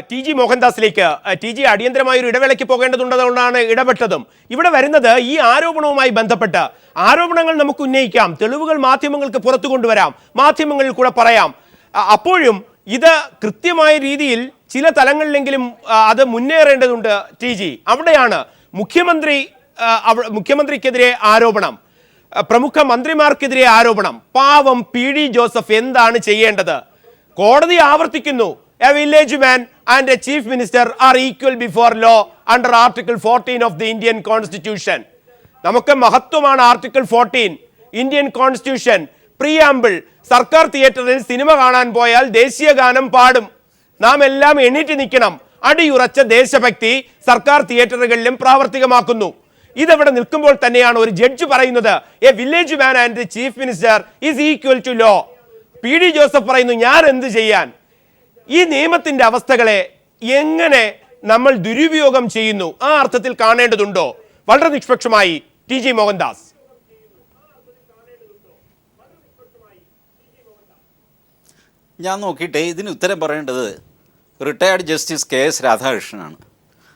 T G മോഹൻദാസിലേക്ക് T G അടിയന്തരമായ ഒരു ഇടവേളയ്ക്ക് പോകേണ്ടതുള്ളതുകൊണ്ടാണ് ഇടപെട്ടതും. ഇവിടെ വരുന്നത് ഈ ആരോപണവുമായി ബന്ധപ്പെട്ട് ആരോപണങ്ങൾ നമുക്ക് ഉന്നയിക്കാം, തെളിവുകൾ മാധ്യമങ്ങൾക്ക് പുറത്തു കൊണ്ടുവരാം, മാധ്യമങ്ങളിൽ കൂടെ പറയാം. അപ്പോഴും ഇത് കൃത്യമായ രീതിയിൽ ചില തലങ്ങളിലെങ്കിലും അത് മുന്നേറേണ്ടതുണ്ട്. ടി ജി, അവിടെയാണ് മുഖ്യമന്ത്രിക്കെതിരെ ആരോപണം, പ്രമുഖ മന്ത്രിമാർക്കെതിരെ ആരോപണം. പാവം പി ഡി ജോസഫ് എന്താണ് ചെയ്യേണ്ടത്? കോടതി ആവർത്തിക്കുന്നു, a village man and a chief minister are equal before law under Article 14 of the Indian Constitution. നമുക്ക് മഹത്വമാണ് ആർട്ടിക്കിൾ 14 ഇന്ത്യൻ കോൺസ്റ്റിറ്റ്യൂഷൻ. പ്രിയാമ്പിൾ, സർക്കാർ തിയേറ്ററിൽ സിനിമ കാണാൻ പോയാൽ ദേശീയ ഗാനം പാടും, നാം എല്ലാം എണീറ്റ് നിൽക്കണം. അടിയുറച്ച ദേശഭക്തി സർക്കാർ തിയേറ്ററുകളിലും പ്രാവർത്തികമാക്കുന്നു. ഇതവിടെ നിൽക്കുമ്പോൾ തന്നെയാണ് ഒരു ജഡ്ജ് പറയുന്നത് a village man and the chief minister is equal to law. P D Joseph പറയുന്നു ഞാൻ എന്ത് ചെയ്യാൻ? ഈ നിയമത്തിന്റെ അവസ്ഥകളെ എങ്ങനെ നമ്മൾ ദുരുപയോഗം ചെയ്യുന്നു, ആ അർത്ഥത്തിൽ കാണേണ്ടതുണ്ടോ? വളരെ നിഷ്പക്ഷമായി ടി ജി മോഹൻദാസ്. ഞാൻ നോക്കിയിട്ട് ഇതിന് ഉത്തരം പറയേണ്ടത് റിട്ടയർഡ് ജസ്റ്റിസ് കെ എസ് രാധാകൃഷ്ണനാണ്.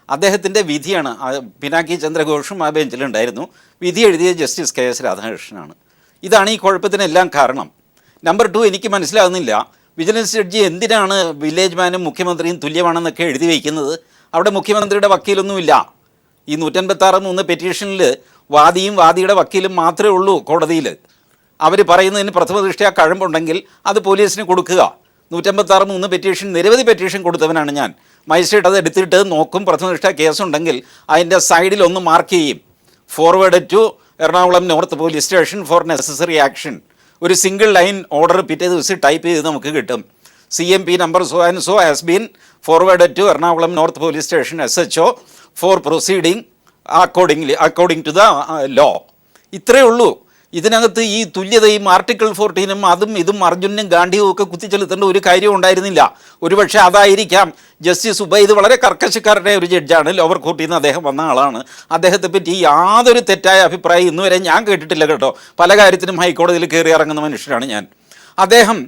അദ്ദേഹത്തിൻ്റെ വിധിയാണ്. പിനാക്കി ചന്ദ്രഘോഷും ആ ബെഞ്ചിലുണ്ടായിരുന്നു. വിധി എഴുതിയ ജസ്റ്റിസ് കെ എസ് രാധാകൃഷ്ണനാണ്. ഇതാണ് ഈ കുഴപ്പത്തിനെല്ലാം കാരണം. നമ്പർ 2, എനിക്ക് മനസ്സിലാകുന്നില്ല വിജിലൻസ് ജഡ്ജി എന്തിനാണ് വില്ലേജ് മാനും മുഖ്യമന്ത്രിയും തുല്യമാണെന്നൊക്കെ എഴുതി വയ്ക്കുന്നത്. അവിടെ മുഖ്യമന്ത്രിയുടെ വക്കീലൊന്നുമില്ല. ഈ 156(3) പെറ്റീഷനിൽ വാദിയും വാദിയുടെ വക്കീലും മാത്രമേ ഉള്ളൂ കോടതിയിൽ. അവർ പറയുന്നതിന് പ്രഥമ ദൃഷ്ട്യാ കഴമ്പുണ്ടെങ്കിൽ അത് പോലീസിന് കൊടുക്കുക. 156(3) പെറ്റീഷൻ, നിരവധി പെറ്റീഷൻ കൊടുത്തവനാണ് ഞാൻ. മജിസ്ട്രേറ്റ് അത് എടുത്തിട്ട് നോക്കും, പ്രഥമ ദൃഷ്ട്യാ കേസുണ്ടെങ്കിൽ അതിൻ്റെ സൈഡിൽ ഒന്ന് മാർക്ക് ചെയ്യും, forward to Ernakulam north police station for necessary action. ഒരു സിംഗിൾ ലൈൻ ഓർഡർ പിറ്റേ ദിവസം ടൈപ്പ് ചെയ്ത് നമുക്ക് കിട്ടും. CMP number so and so has been forward to Ernakulam north police station SHO for proceeding according to the law. ഇത്രയേ ഉള്ളൂ. ഇതിനകത്ത് ഈ തുല്യതയും ആർട്ടിക്കിൾ 14 അതും ഇതും അർജുനും ഗാന്ധിയും ഒക്കെ കുത്തിച്ചെലുത്തേണ്ട ഒരു കാര്യവും ഉണ്ടായിരുന്നില്ല. ഒരുപക്ഷെ അതായിരിക്കാം ജസ്റ്റിസ് ഉബൈദ് വളരെ കർക്കശക്കാരുടെ ഒരു ജഡ്ജാണ്, ലോവർ കോർട്ടിൽ നിന്ന് അദ്ദേഹം വന്ന ആളാണ്. അദ്ദേഹത്തെ പറ്റി യാതൊരു തെറ്റായ അഭിപ്രായം ഇന്നുവരെ ഞാൻ കേട്ടിട്ടില്ല കേട്ടോ. പല കാര്യത്തിനും ഹൈക്കോടതിയിൽ കയറി ഇറങ്ങുന്ന മനുഷ്യനാണ് ഞാൻ. അദ്ദേഹം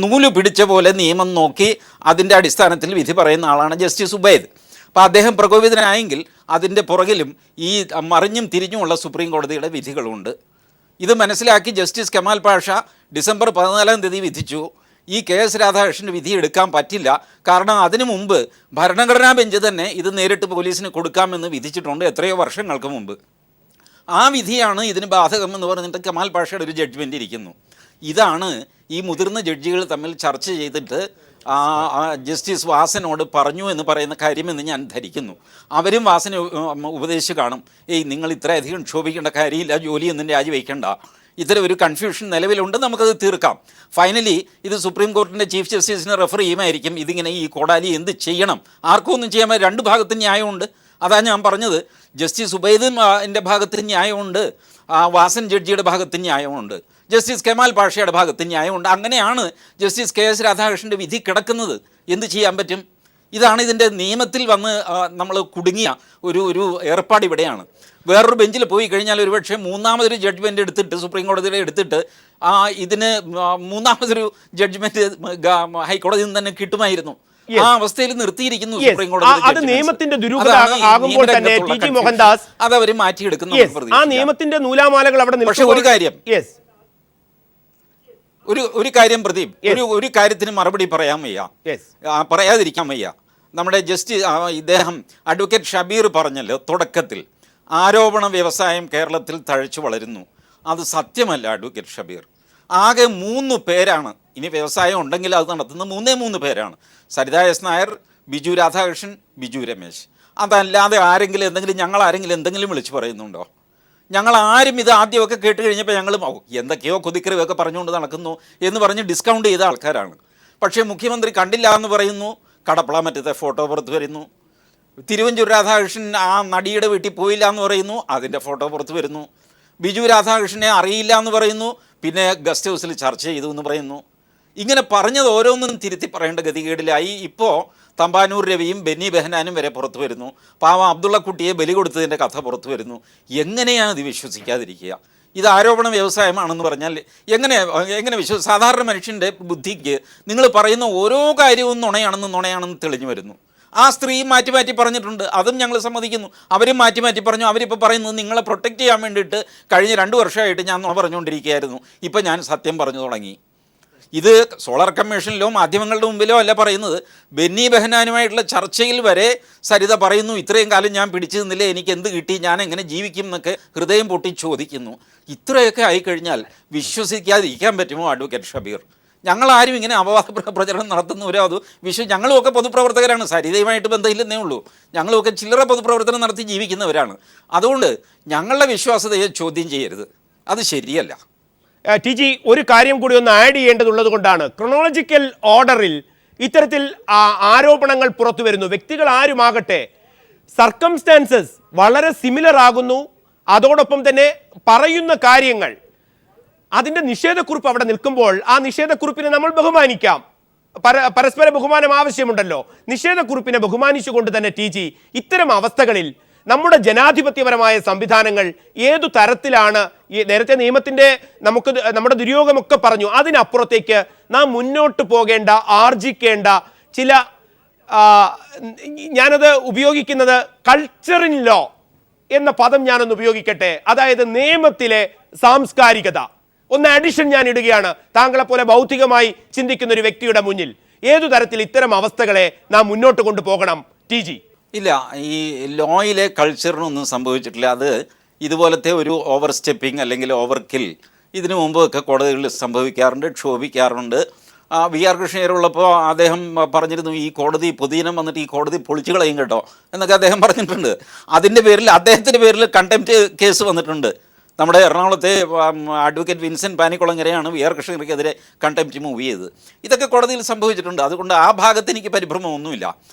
നൂല് പിടിച്ച പോലെ നിയമം നോക്കി അതിൻ്റെ അടിസ്ഥാനത്തിൽ വിധി പറയുന്ന ആളാണ് ജസ്റ്റിസ് ഉബൈദ്. അപ്പോൾ അദ്ദേഹം പ്രകോപിതനായെങ്കിൽ അതിൻ്റെ പുറകിലും ഈ മറിഞ്ഞും തിരിഞ്ഞുമുള്ള സുപ്രീം കോടതിയുടെ വിധികളുണ്ട്. ഇത് മനസ്സിലാക്കി ജസ്റ്റിസ് കമാൽ പാഷ ഡിസംബർ 14 വിധിച്ചു ഈ കെ എസ് രാധാകൃഷ്ണൻ്റെ വിധി എടുക്കാൻ പറ്റില്ല. കാരണം അതിനു മുമ്പ് ഭരണഘടനാ ബെഞ്ച് തന്നെ ഇത് നേരിട്ട് പോലീസിന് കൊടുക്കാമെന്ന് വിധിച്ചിട്ടുണ്ട് എത്രയോ വർഷങ്ങൾക്ക് മുമ്പ്. ആ വിധിയാണ് ഇതിന് ബാധകമെന്ന് പറഞ്ഞിട്ട് കമാൽ പാഷയുടെ ഒരു ജഡ്ജ്മെൻ്റ് ഇരിക്കുന്നു. ഇതാണ് ഈ മുതിർന്ന ജഡ്ജികൾ തമ്മിൽ ചർച്ച ചെയ്തിട്ട് ജസ്റ്റിസ് വാസനോട് പറഞ്ഞു എന്ന് പറയുന്ന കാര്യമെന്ന് ഞാൻ ധരിക്കുന്നു. അവരും വാസന ഉപദേശിച്ച് കാണും, നിങ്ങൾ ഇത്രയധികം ക്ഷോഭിക്കേണ്ട കാര്യമില്ല, ജോലിയൊന്നും രാജിവെക്കേണ്ട, ഇത്തരം ഒരു കൺഫ്യൂഷൻ നിലവിലുണ്ട്, നമുക്കത് തീർക്കാം. ഫൈനലി ഇത് സുപ്രീം കോടതിൻ്റെ ചീഫ് ജസ്റ്റിസിനെ റെഫർ ചെയ്യുമായിരിക്കും. ഇതിങ്ങനെ ഈ കോടാലി എന്ത് ചെയ്യണം, ആർക്കും ഒന്നും ചെയ്യാൻ പറ്റില്ല. രണ്ട് ഭാഗത്തും ന്യായമുണ്ട്. അതാണ് ഞാൻ പറഞ്ഞത്. ജസ്റ്റിസ് ഉബൈദിൻ്റെ ഭാഗത്ത് ന്യായമുണ്ട്, വാസൻ ജഡ്ജിയുടെ ഭാഗത്ത് ന്യായമുണ്ട്, ജസ്റ്റിസ് കമാൽ പാഷയുടെ ഭാഗത്ത് ന്യായമുണ്ട്. അങ്ങനെയാണ് ജസ്റ്റിസ് കെ എസ് രാധാകൃഷ്ണൻ്റെ വിധി കിടക്കുന്നത്. എന്ത് ചെയ്യാൻ പറ്റും? ഇതാണ് ഇതിൻ്റെ നിയമത്തിൽ വന്ന് നമ്മൾ കുടുങ്ങിയ ഒരു ഏർപ്പാട് ഇവിടെയാണ്. വേറൊരു ബെഞ്ചിൽ പോയി കഴിഞ്ഞാൽ ഒരുപക്ഷെ മൂന്നാമതൊരു ജഡ്ജ്മെൻ്റ് എടുത്തിട്ട് സുപ്രീം കോടതിയുടെ എടുത്തിട്ട് ഇതിന് മൂന്നാമതൊരു ജഡ്ജ്മെൻറ്റ് ഹൈക്കോടതിയിൽ നിന്ന് തന്നെ കിട്ടുമായിരുന്നു. ആ അവസ്ഥയിൽ നിർത്തിയിരിക്കുന്നു സുപ്രീം കോടതി. അത് അവർ മാറ്റിയെടുക്കുന്നു. ആ നിയമത്തിന്റെ നൂലാമാലകൾ അവിടെ. പക്ഷെ ഒരു കാര്യം പ്രദീപ്, ഒരു കാര്യത്തിന് മറുപടി പറയാതിരിക്കാൻ വയ്യ. നമ്മുടെ ഇദ്ദേഹം അഡ്വക്കേറ്റ് ഷബീർ പറഞ്ഞല്ലോ തുടക്കത്തിൽ, ആരോപണ വ്യവസായം കേരളത്തിൽ തഴച്ചു വളരുന്നു. അത് സത്യമല്ല അഡ്വക്കേറ്റ് ഷബീർ. ആകെ 3 പേരാണ് ഇനി വ്യവസായം ഉണ്ടെങ്കിൽ അത് നടത്തുന്ന 3 പേരാണ്. സരിത എസ് നായർ, ബിജു രാധാകൃഷ്ണൻ, ബിജു രമേശ്. അതല്ലാതെ ഞങ്ങൾ ആരെങ്കിലും എന്തെങ്കിലും വിളിച്ചു പറയുന്നുണ്ടോ? ഞങ്ങൾ ആരും ഇത് ആദ്യമൊക്കെ കേട്ട് കഴിഞ്ഞപ്പോൾ ഞങ്ങൾ എന്തൊക്കെയോ കൊതിക്കറിവൊക്കെ പറഞ്ഞുകൊണ്ട് നടക്കുന്നു എന്ന് പറഞ്ഞ് ഡിസ്കൗണ്ട് ചെയ്ത ആൾക്കാരാണ്. പക്ഷേ മുഖ്യമന്ത്രി കണ്ടില്ല എന്ന് പറയുന്നു, കടപ്പള മറ്റത്തെ ഫോട്ടോ പുറത്ത് വരുന്നു. തിരുവഞ്ചൂർ രാധാകൃഷ്ണൻ ആ നടിയുടെ വീട്ടിൽ പോയില്ല എന്ന് പറയുന്നു, അതിൻ്റെ ഫോട്ടോ പുറത്ത് വരുന്നു. ബിജു രാധാകൃഷ്ണനെ അറിയില്ല എന്ന് പറയുന്നു, പിന്നെ ഗസ്റ്റ് ഹൗസിൽ ചർച്ച ചെയ്തു എന്ന് പറയുന്നു. ഇങ്ങനെ പറഞ്ഞത് ഓരോന്നും തിരുത്തി പറയേണ്ട ഗതികേടിലായി. ഇപ്പോൾ തമ്പാനൂർ രവിയും ബെന്നി ബെഹനാനും വരെ പുറത്തു വരുന്നു. പാവം അബ്ദുള്ള കുട്ടിയെ ബലി കൊടുത്തതിൻ്റെ കഥ പുറത്തു വരുന്നു. എങ്ങനെയാണ് ഇത് വിശ്വസിക്കാതിരിക്കുക? ഇത് ആരോപണ വ്യവസായമാണെന്ന് പറഞ്ഞാൽ എങ്ങനെ സാധാരണ മനുഷ്യൻ്റെ ബുദ്ധിക്ക് നിങ്ങൾ പറയുന്ന ഓരോ കാര്യവും നുണയാണെന്ന് തെളിഞ്ഞു വരുന്നു. ആ സ്ത്രീ മാറ്റി മാറ്റി പറഞ്ഞിട്ടുണ്ട്, അതും ഞങ്ങൾ സമ്മതിക്കുന്നു. അവരും മാറ്റി മാറ്റി പറഞ്ഞു. അവരിപ്പോൾ പറയുന്നത് നിങ്ങളെ പ്രൊട്ടക്റ്റ് ചെയ്യാൻ വേണ്ടിയിട്ട് കഴിഞ്ഞ 2 വർഷമായിട്ട് ഞാൻ നുണ പറഞ്ഞുകൊണ്ടിരിക്കുകയായിരുന്നു, ഇപ്പം ഞാൻ സത്യം പറഞ്ഞു തുടങ്ങി. ഇത് സോളാർ കമ്മീഷനിലോ മാധ്യമങ്ങളുടെ മുമ്പിലോ അല്ല പറയുന്നത്. ബെന്നി ബെഹനാനുമായിട്ടുള്ള ചർച്ചയിൽ വരെ സരിത പറയുന്നു, ഇത്രയും കാലം ഞാൻ പിടിച്ചു നിന്നില്ലേ, എനിക്ക് എന്ത് കിട്ടി, ഞാൻ എങ്ങനെ ജീവിക്കും എന്നൊക്കെ ഹൃദയം പൊട്ടി ചോദിക്കുന്നു. ഇത്രയൊക്കെ ആയിക്കഴിഞ്ഞാൽ വിശ്വസിക്കാതിരിക്കാൻ പറ്റുമോ അഡ്വക്കേറ്റ് ഷബീർ? ഞങ്ങളാരും ഇങ്ങനെ അപവാദ പ്രചരണം നടത്തുന്നവരോ അത് ഞങ്ങളുമൊക്കെ പൊതുപ്രവർത്തകരാണ്, സരിതയുമായിട്ട് ബന്ധമില്ലെന്നേ ഉള്ളൂ. ഞങ്ങളുമൊക്കെ ചില്ലറ പൊതുപ്രവർത്തനം നടത്തി ജീവിക്കുന്നവരാണ്. അതുകൊണ്ട് ഞങ്ങളുടെ വിശ്വാസ്യതയെ ചോദ്യം ചെയ്യരുത്, അത് ശരിയല്ല. ടി ജി, ഒരു കാര്യം കൂടി ഒന്ന് ആഡ് ചെയ്യേണ്ടതുള്ളത് കൊണ്ടാണ്. ക്രൊണോളജിക്കൽ ഓർഡറിൽ ഇത്തരത്തിൽ ആരോപണങ്ങൾ പുറത്തു വരുന്നു. വ്യക്തികൾ ആരുമാകട്ടെ, സർക്കംസ്റ്റാൻസസ് വളരെ സിമിലർ ആകുന്നു. അതോടൊപ്പം തന്നെ പറയുന്ന കാര്യങ്ങൾ, അതിൻ്റെ നിഷേധക്കുറിപ്പ് അവിടെ നിൽക്കുമ്പോൾ ആ നിഷേധക്കുറിപ്പിനെ നമ്മൾ ബഹുമാനിക്കാം. പരസ്പര ബഹുമാനം ആവശ്യമുണ്ടല്ലോ. നിഷേധക്കുറിപ്പിനെ ബഹുമാനിച്ചുകൊണ്ട് തന്നെ ടി ജി, ഇത്തരം അവസ്ഥകളിൽ നമ്മുടെ ജനാധിപത്യപരമായ സംവിധാനങ്ങൾ ഏതു തരത്തിലാണ്? നേരത്തെ നിയമത്തിൻ്റെ നമ്മുടെ ദുര്യോഗമൊക്കെ പറഞ്ഞു. അതിനപ്പുറത്തേക്ക് നാം മുന്നോട്ട് പോകേണ്ട, ആർജിക്കേണ്ട ചില, ഞാനത് ഉപയോഗിക്കുന്നത് കൾച്ചറിൻ ലോ എന്ന പദം ഞാനൊന്ന് ഉപയോഗിക്കട്ടെ. അതായത് നിയമത്തിലെ സാംസ്കാരികത. ഒന്ന് അഡിഷൻ ഞാൻ ഇടുകയാണ് താങ്കളെ പോലെ ബൗദ്ധികമായി ചിന്തിക്കുന്ന ഒരു വ്യക്തിയുടെ മുന്നിൽ. ഏതു തരത്തിൽ ഇത്തരം അവസ്ഥകളെ നാം മുന്നോട്ട് കൊണ്ടുപോകണം ടി ജി? ഇല്ല, ഈ ലോയിലെ കൾച്ചറിനൊന്നും സംഭവിച്ചിട്ടില്ല. അത് ഇതുപോലത്തെ ഒരു ഓവർ സ്റ്റെപ്പിംഗ് അല്ലെങ്കിൽ ഓവർ കിൽ ഇതിനു മുമ്പൊക്കെ കോടതികളിൽ സംഭവിക്കാറുണ്ട്, ക്ഷോഭിക്കാറുണ്ട്. വി ആർ കൃഷ്ണയ്യരുള്ളപ്പോൾ അദ്ദേഹം പറഞ്ഞിരുന്നു, ഈ കോടതി പൊതുജനം വന്നിട്ട് ഈ കോടതി പൊളിച്ചു കളയും കേട്ടോ എന്നൊക്കെ അദ്ദേഹം പറഞ്ഞിട്ടുണ്ട്. അതിൻ്റെ പേരിൽ അദ്ദേഹത്തിൻ്റെ പേരിൽ കണ്ടംപ്റ്റ് കേസ് വന്നിട്ടുണ്ട്. നമ്മുടെ എറണാകുളത്തെ അഡ്വക്കേറ്റ് വിൻസെൻ്റ് പാനിക്കുളങ്ങരയാണ് വി ആർ കൃഷ്ണയ്യർക്കെതിരെ കണ്ടംപ്റ്റ് മൂവ് ചെയ്തത്. ഇതൊക്കെ കോടതിയിൽ സംഭവിച്ചിട്ടുണ്ട്. അതുകൊണ്ട് ആ ഭാഗത്ത് എനിക്ക് പരിഭ്രമമൊന്നുമില്ല.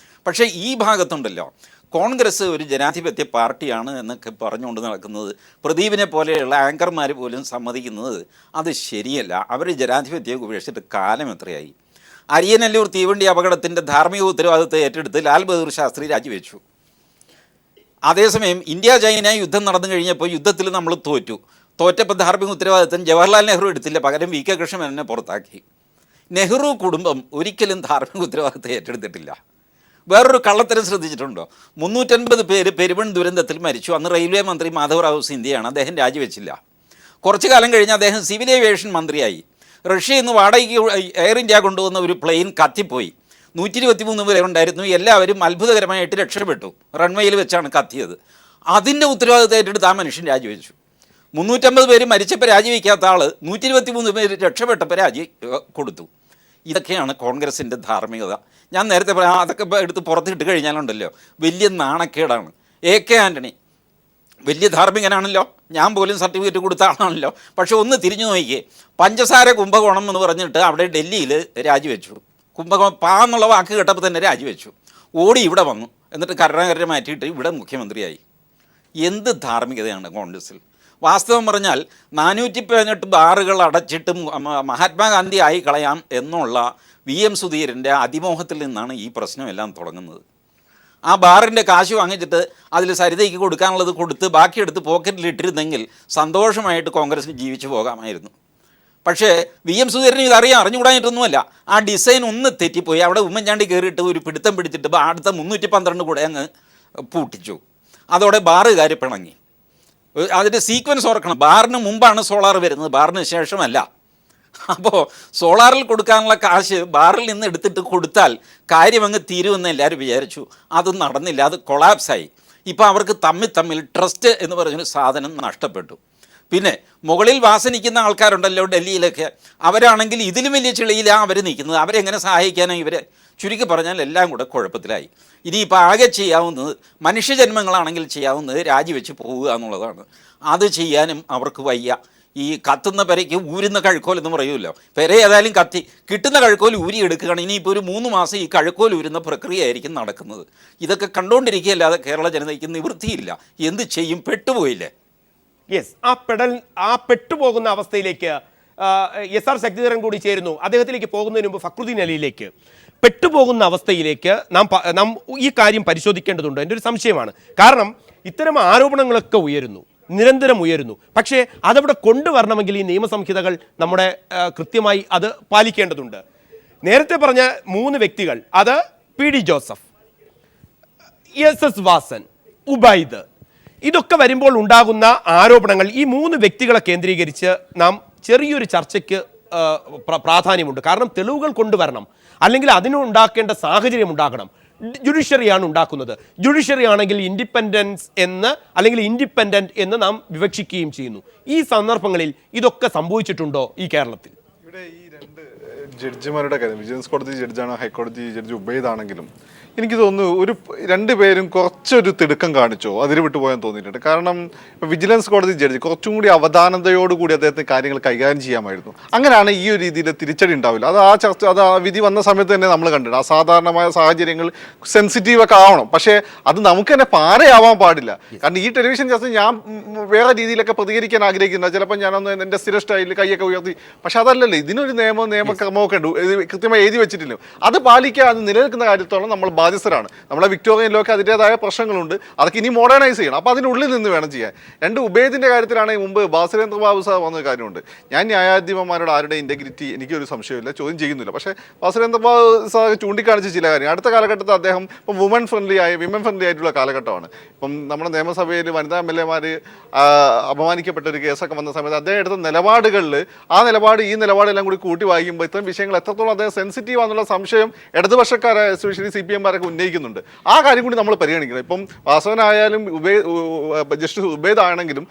പക്ഷേ ഈ ഭാഗത്തുണ്ടല്ലോ, കോൺഗ്രസ് ഒരു ജനാധിപത്യ പാർട്ടിയാണ് എന്നൊക്കെ പറഞ്ഞുകൊണ്ട് നടക്കുന്നത്, പ്രദീപിനെ പോലെയുള്ള ആങ്കർമാർ പോലും സമ്മതിക്കുന്നത് അത് ശരിയല്ല. അവർ ജനാധിപത്യം ഉപേക്ഷിച്ചിട്ട് കാലം എത്രയായി? അരിയനല്ലൂർ തീവണ്ടി അപകടത്തിൻ്റെ ധാർമ്മിക ഉത്തരവാദിത്വം ഏറ്റെടുത്ത് ലാൽ ബഹദൂർ ശാസ്ത്രി രാജിവെച്ചു. അതേസമയം ഇന്ത്യ ചൈന യുദ്ധം നടന്നു കഴിഞ്ഞപ്പോൾ യുദ്ധത്തിൽ നമ്മൾ തോറ്റപ്പോൾ ധാർമ്മിക ഉത്തരവാദിത്വം ജവഹർലാൽ നെഹ്റു എടുത്തില്ല, പകരം വി കെ കൃഷ്ണമേനോനെ പുറത്താക്കി. നെഹ്റു കുടുംബം ഒരിക്കലും ധാർമ്മിക ഉത്തരവാദിത്വം ഏറ്റെടുത്തിട്ടില്ല. വേറൊരു കള്ളത്തരം ശ്രദ്ധിച്ചിട്ടുണ്ടോ? 350 പേര് പെരുവൺ ദുരന്തത്തിൽ മരിച്ചു. അന്ന് റെയിൽവേ മന്ത്രി മാധവറാവു സിന്ധ്യയാണ്. അദ്ദേഹം രാജിവെച്ചില്ല. കുറച്ചു കാലം കഴിഞ്ഞ് അദ്ദേഹം സിവിൽ ഏവിയേഷൻ മന്ത്രിയായി. റഷ്യയിൽ നിന്ന് വാടകയ്ക്ക് എയർ ഇന്ത്യ കൊണ്ടുവന്ന ഒരു പ്ലെയിൻ കത്തിപ്പോയി. 123 പേരെ ഉണ്ടായിരുന്നു. എല്ലാവരും അത്ഭുതകരമായിട്ട് രക്ഷപ്പെട്ടു. റൺവേയിൽ വെച്ചാണ് കത്തിയത്. അതിൻ്റെ ഉത്തരവാദിത്തം ഏറ്റെടുത്ത് ആ മനുഷ്യൻ രാജിവെച്ചു. 350 പേര് മരിച്ചപ്പോൾ രാജിവെക്കാത്ത ആൾ 123 പേര് രക്ഷപ്പെട്ടപ്പോൾ രാജി കൊടുത്തു. ഇതൊക്കെയാണ് കോൺഗ്രസിൻ്റെ ധാർമ്മികത. ഞാൻ നേരത്തെ പറയാം, അതൊക്കെ എടുത്ത് പുറത്തിട്ട് കഴിഞ്ഞാലുണ്ടല്ലോ വലിയ നാണക്കേടാണ്. AK ആൻ്റണി വലിയ ധാർമ്മികനാണല്ലോ, ഞാൻ പോലും സർട്ടിഫിക്കറ്റ് കൊടുത്ത ആളാണല്ലോ. പക്ഷെ ഒന്ന് തിരിഞ്ഞു നോക്കിയേ, പഞ്ചസാര കുംഭകോണം എന്ന് പറഞ്ഞിട്ട് അവിടെ ഡൽഹിയിൽ രാജിവെച്ചു. കുംഭകോണം എന്നുള്ള വാക്ക് കേട്ടപ്പോൾ തന്നെ രാജിവെച്ചു. ഓടി ഇവിടെ വന്നു, എന്നിട്ട് കരുണാകരനെ മാറ്റിയിട്ട് ഇവിടെ മുഖ്യമന്ത്രിയായി. എന്ത് ധാർമ്മികതയാണ് കോൺഗ്രസിൽ? വാസ്തവം പറഞ്ഞാൽ 418 ബാറുകൾ അടച്ചിട്ടും മഹാത്മാഗാന്ധി ആയി കളയാം എന്നുള്ള VM സുധീരൻ്റെ അതിമോഹത്തിൽ നിന്നാണ് ഈ പ്രശ്നമെല്ലാം തുടങ്ങുന്നത്. ആ ബാറിൻ്റെ കാശ് വാങ്ങിച്ചിട്ട് അതിൽ സരിതയ്ക്ക് കൊടുക്കാനുള്ളത് കൊടുത്ത് ബാക്കിയെടുത്ത് പോക്കറ്റിലിട്ടിരുന്നെങ്കിൽ സന്തോഷമായിട്ട് കോൺഗ്രസിന് ജീവിച്ചു പോകാമായിരുന്നു. പക്ഷേ VM സുധീരന് അറിഞ്ഞുകൂടാഞ്ഞിട്ടൊന്നുമല്ല, ആ ഡിസൈൻ ഒന്ന് തെറ്റിപ്പോയി. അവിടെ ഉമ്മൻചാണ്ടി കയറിയിട്ട് ഒരു പിടുത്തം പിടിച്ചിട്ട് അടുത്ത 312 കൂടെ അങ്ങ് പൂട്ടിച്ചു. അതോടെ ബാറുകാർ പിണങ്ങി. അതിൻ്റെ സീക്വൻസ് ഓർക്കണം, ബാറിന് മുമ്പാണ് സോളാർ വരുന്നത്, ബാറിന് ശേഷമല്ല. അപ്പോൾ സോളാറിൽ കൊടുക്കാനുള്ള കാശ് ബാറിൽ നിന്ന് എടുത്തിട്ട് കൊടുത്താൽ കാര്യമങ്ങ് തീരുമെന്ന് എല്ലാവരും വിചാരിച്ചു. അത് നടന്നില്ല, അത് കൊളാപ്സായി. ഇപ്പോൾ അവർക്ക് തമ്മിൽ ട്രസ്റ്റ് എന്ന് പറഞ്ഞൊരു സാധനം നഷ്ടപ്പെട്ടു. പിന്നെ മുകളിൽ വാസനിക്കുന്ന ആൾക്കാരുണ്ടല്ലോ ഡൽഹിയിലൊക്കെ, അവരാണെങ്കിൽ ഇതിലും വലിയ ചെളിയിലാണ് അവർ നിൽക്കുന്നത്. അവരെങ്ങനെ സഹായിക്കാനോ ഇവരെ? ചുരുക്കി പറഞ്ഞാൽ എല്ലാം കൂടെ കുഴപ്പത്തിലായി. ഇനിയിപ്പോൾ ആകെ ചെയ്യാവുന്നത്, മനുഷ്യജന്മങ്ങളാണെങ്കിൽ ചെയ്യാവുന്നത് രാജിവെച്ച് പോവുക എന്നുള്ളതാണ്. അത് ചെയ്യാനും അവർക്ക് വയ്യ. ഈ കത്തുന്ന പെരയ്ക്ക് ഊരുന്ന കഴുക്കോൽ എന്ന് പറയുമല്ലോ, പെര ഏതായാലും കത്തി കിട്ടുന്ന കഴുക്കോൽ ഊരിയെടുക്കുകയാണ്. ഇനിയിപ്പോൾ ഒരു 3 മാസം ഈ കഴുക്കോൽ ഊരുന്ന പ്രക്രിയയായിരിക്കും നടക്കുന്നത്. ഇതൊക്കെ കണ്ടുകൊണ്ടിരിക്കുകയല്ലാതെ കേരള ജനതയ്ക്ക് നിവൃത്തിയില്ല. എന്ത് ചെയ്യും? പെട്ടുപോയില്ലേ? യെസ്, ആ പെട്ടുപോകുന്ന അവസ്ഥയിലേക്ക് SR ശക്തിധരൻ കൂടി ചേരുന്നു. അദ്ദേഹത്തിലേക്ക് പോകുന്നതിന് മുമ്പ് ഫക്രുദ്ദീൻ അലിയിലേക്ക്, പെട്ടുപോകുന്ന അവസ്ഥയിലേക്ക് നാം ഈ കാര്യം പരിശോധിക്കേണ്ടതുണ്ട്. എൻ്റെ ഒരു സംശയമാണ്. കാരണം ഇത്തരം ആരോപണങ്ങളൊക്കെ ഉയരുന്നു. നിരന്തരം ഉയരുന്നു. പക്ഷേ അതവിടെ കൊണ്ടുവരണമെങ്കിൽ ഈ നിയമസംഹിതകൾ നമ്മുടെ കൃത്യമായി അത് പാലിക്കേണ്ടതുണ്ട്. നേരത്തെ പറഞ്ഞ 3 വ്യക്തികൾ, അത് PD ജോസഫ്, SS വാസൻ, ഉബൈദ്, ഇതൊക്കെ വരുമ്പോൾ ഉണ്ടാകുന്ന ആരോപണങ്ങൾ ഈ 3 വ്യക്തികളെ കേന്ദ്രീകരിച്ച് നാം ചെറിയൊരു ചർച്ചയ്ക്ക് പ്രാധാന്യമുണ്ട്. കാരണം തെളിവുകൾ കൊണ്ടുവരണം, അല്ലെങ്കിൽ അതിനുണ്ടാക്കേണ്ട സാഹചര്യം ഉണ്ടാകണം. ജുഡീഷ്യറിയാണ് ഉണ്ടാക്കുന്നത്. ജുഡീഷ്യറി ആണെങ്കിൽ ഇൻഡിപെൻഡൻസ് എന്ന് അല്ലെങ്കിൽ ഇൻഡിപെൻഡന്റ് എന്ന് നാം വിവക്ഷിക്കുകയും ചെയ്യുന്നു. ഈ സന്ദർഭങ്ങളിൽ ഇതൊക്കെ സംഭവിച്ചിട്ടുണ്ടോ ഈ കേരളത്തിൽ? ഇവിടെ ഈ 2 ജഡ്ജിമാരുടെ കാര്യം, വിജിലൻസ് കോടതി ജഡ്ജാണോ ഹൈക്കോടതി ജഡ്ജി ഉബൈദാണെങ്കിലും എനിക്ക് തോന്നുന്നു 2 പേരും കുറച്ചൊരു തിടുക്കം കാണിച്ചോ അതിന് വിട്ടുപോയെന്ന് തോന്നിയിട്ടുണ്ട്. കാരണം വിജിലൻസ് കോടതി ജഡ്ജി കുറച്ചും കൂടി അവധാനതയോടുകൂടി അദ്ദേഹത്തിന് കാര്യങ്ങൾ കൈകാര്യം ചെയ്യാമായിരുന്നു. അങ്ങനെയാണ് ഈ ഒരു രീതിയിൽ തിരിച്ചടി ഉണ്ടാവില്ല. അത് ആ വിധി വന്ന സമയത്ത് തന്നെ നമ്മൾ കണ്ടിട്ടുണ്ട്. അസാധാരണമായ സാഹചര്യങ്ങൾ സെൻസിറ്റീവ് ഒക്കെ ആവണം, പക്ഷേ അത് നമുക്ക് തന്നെ പാരയാവാൻ പാടില്ല. കാരണം ഈ ടെലിവിഷൻ ചർച്ച ഞാൻ വേറെ രീതിയിലൊക്കെ പ്രതികരിക്കാൻ ആഗ്രഹിക്കുന്നുണ്ട്. ചിലപ്പോൾ ഞാനൊന്ന് എൻ്റെ സ്ഥിര സ്റ്റൈലിൽ കൈയൊക്കെ ഉയർത്തി, പക്ഷെ അതല്ലല്ലോ, ഇതിനൊരു നിയമക്രമമൊക്കെ ഉണ്ട്, കൃത്യമായി എഴുതി വെച്ചിട്ടില്ല. അത് പാലിക്കാൻ, അത് നിലനിൽക്കുന്ന കാര്യത്തോളം നമ്മൾ ബാധ്യസ്ഥരാണ്. നമ്മളെ വിക്ടോറിയനിലൊക്കെ അതിൻ്റെതായ പ്രശ്നങ്ങളുണ്ട്, അതൊക്കെ ഇനി മോഡേണൈസ് ചെയ്യണം. അപ്പോൾ അതിനുള്ളിൽ നിന്ന് വേണം ചെയ്യാൻ. 2 ഉബൈദിൻ്റെ കാര്യത്തിലാണെങ്കിൽ മുമ്പ് ബാസുരേന്ദ്ര ബാബു സാർ വന്ന കാര്യമുണ്ട്. ഞാൻ ന്യായാധിപന്മാരുടെ ആരുടെ ഇൻറ്റഗ്രിറ്റി എനിക്കൊരു സംശയമില്ല, ചോദ്യം ചെയ്യുന്നില്ല. പക്ഷേ ബാസുരേന്ദ്ര ബാബു സാർ ചൂണ്ടിക്കാണിച്ച ചില കാര്യം, അടുത്ത കാലഘട്ടത്തിൽ അദ്ദേഹം ഇപ്പം വിമൻ ഫ്രണ്ട്ലി ആയിട്ടുള്ള കാലഘട്ടമാണ്. ഇപ്പം നമ്മുടെ നിയമസഭയിൽ വനിതാ MLA-മാർ അപമാനിക്കപ്പെട്ട ഒരു കേസൊക്കെ വന്ന സമയത്ത് അദ്ദേഹം എടുത്ത നിലപാടുകളിൽ ഈ നിലപാടെല്ലാം കൂടി കൂട്ടി വായിക്കുമ്പോൾ ഇത്തരം വിഷയങ്ങൾ എത്രത്തോളം അദ്ദേഹം സെൻസിറ്റീവ് ആണെന്നുള്ള സംശയം ഇടതുപക്ഷക്കാരെ എസ്പെഷ്യലി CPM-മാരൊക്കെ ഉന്നയിക്കുന്നുണ്ട്. ആ കാര്യം കൂടി നമ്മൾ പരിഗണിക്കണം. ഇപ്പം വാസവനായാലും ജസ്റ്റിസ് ഉബൈദ് ആണെങ്കിലും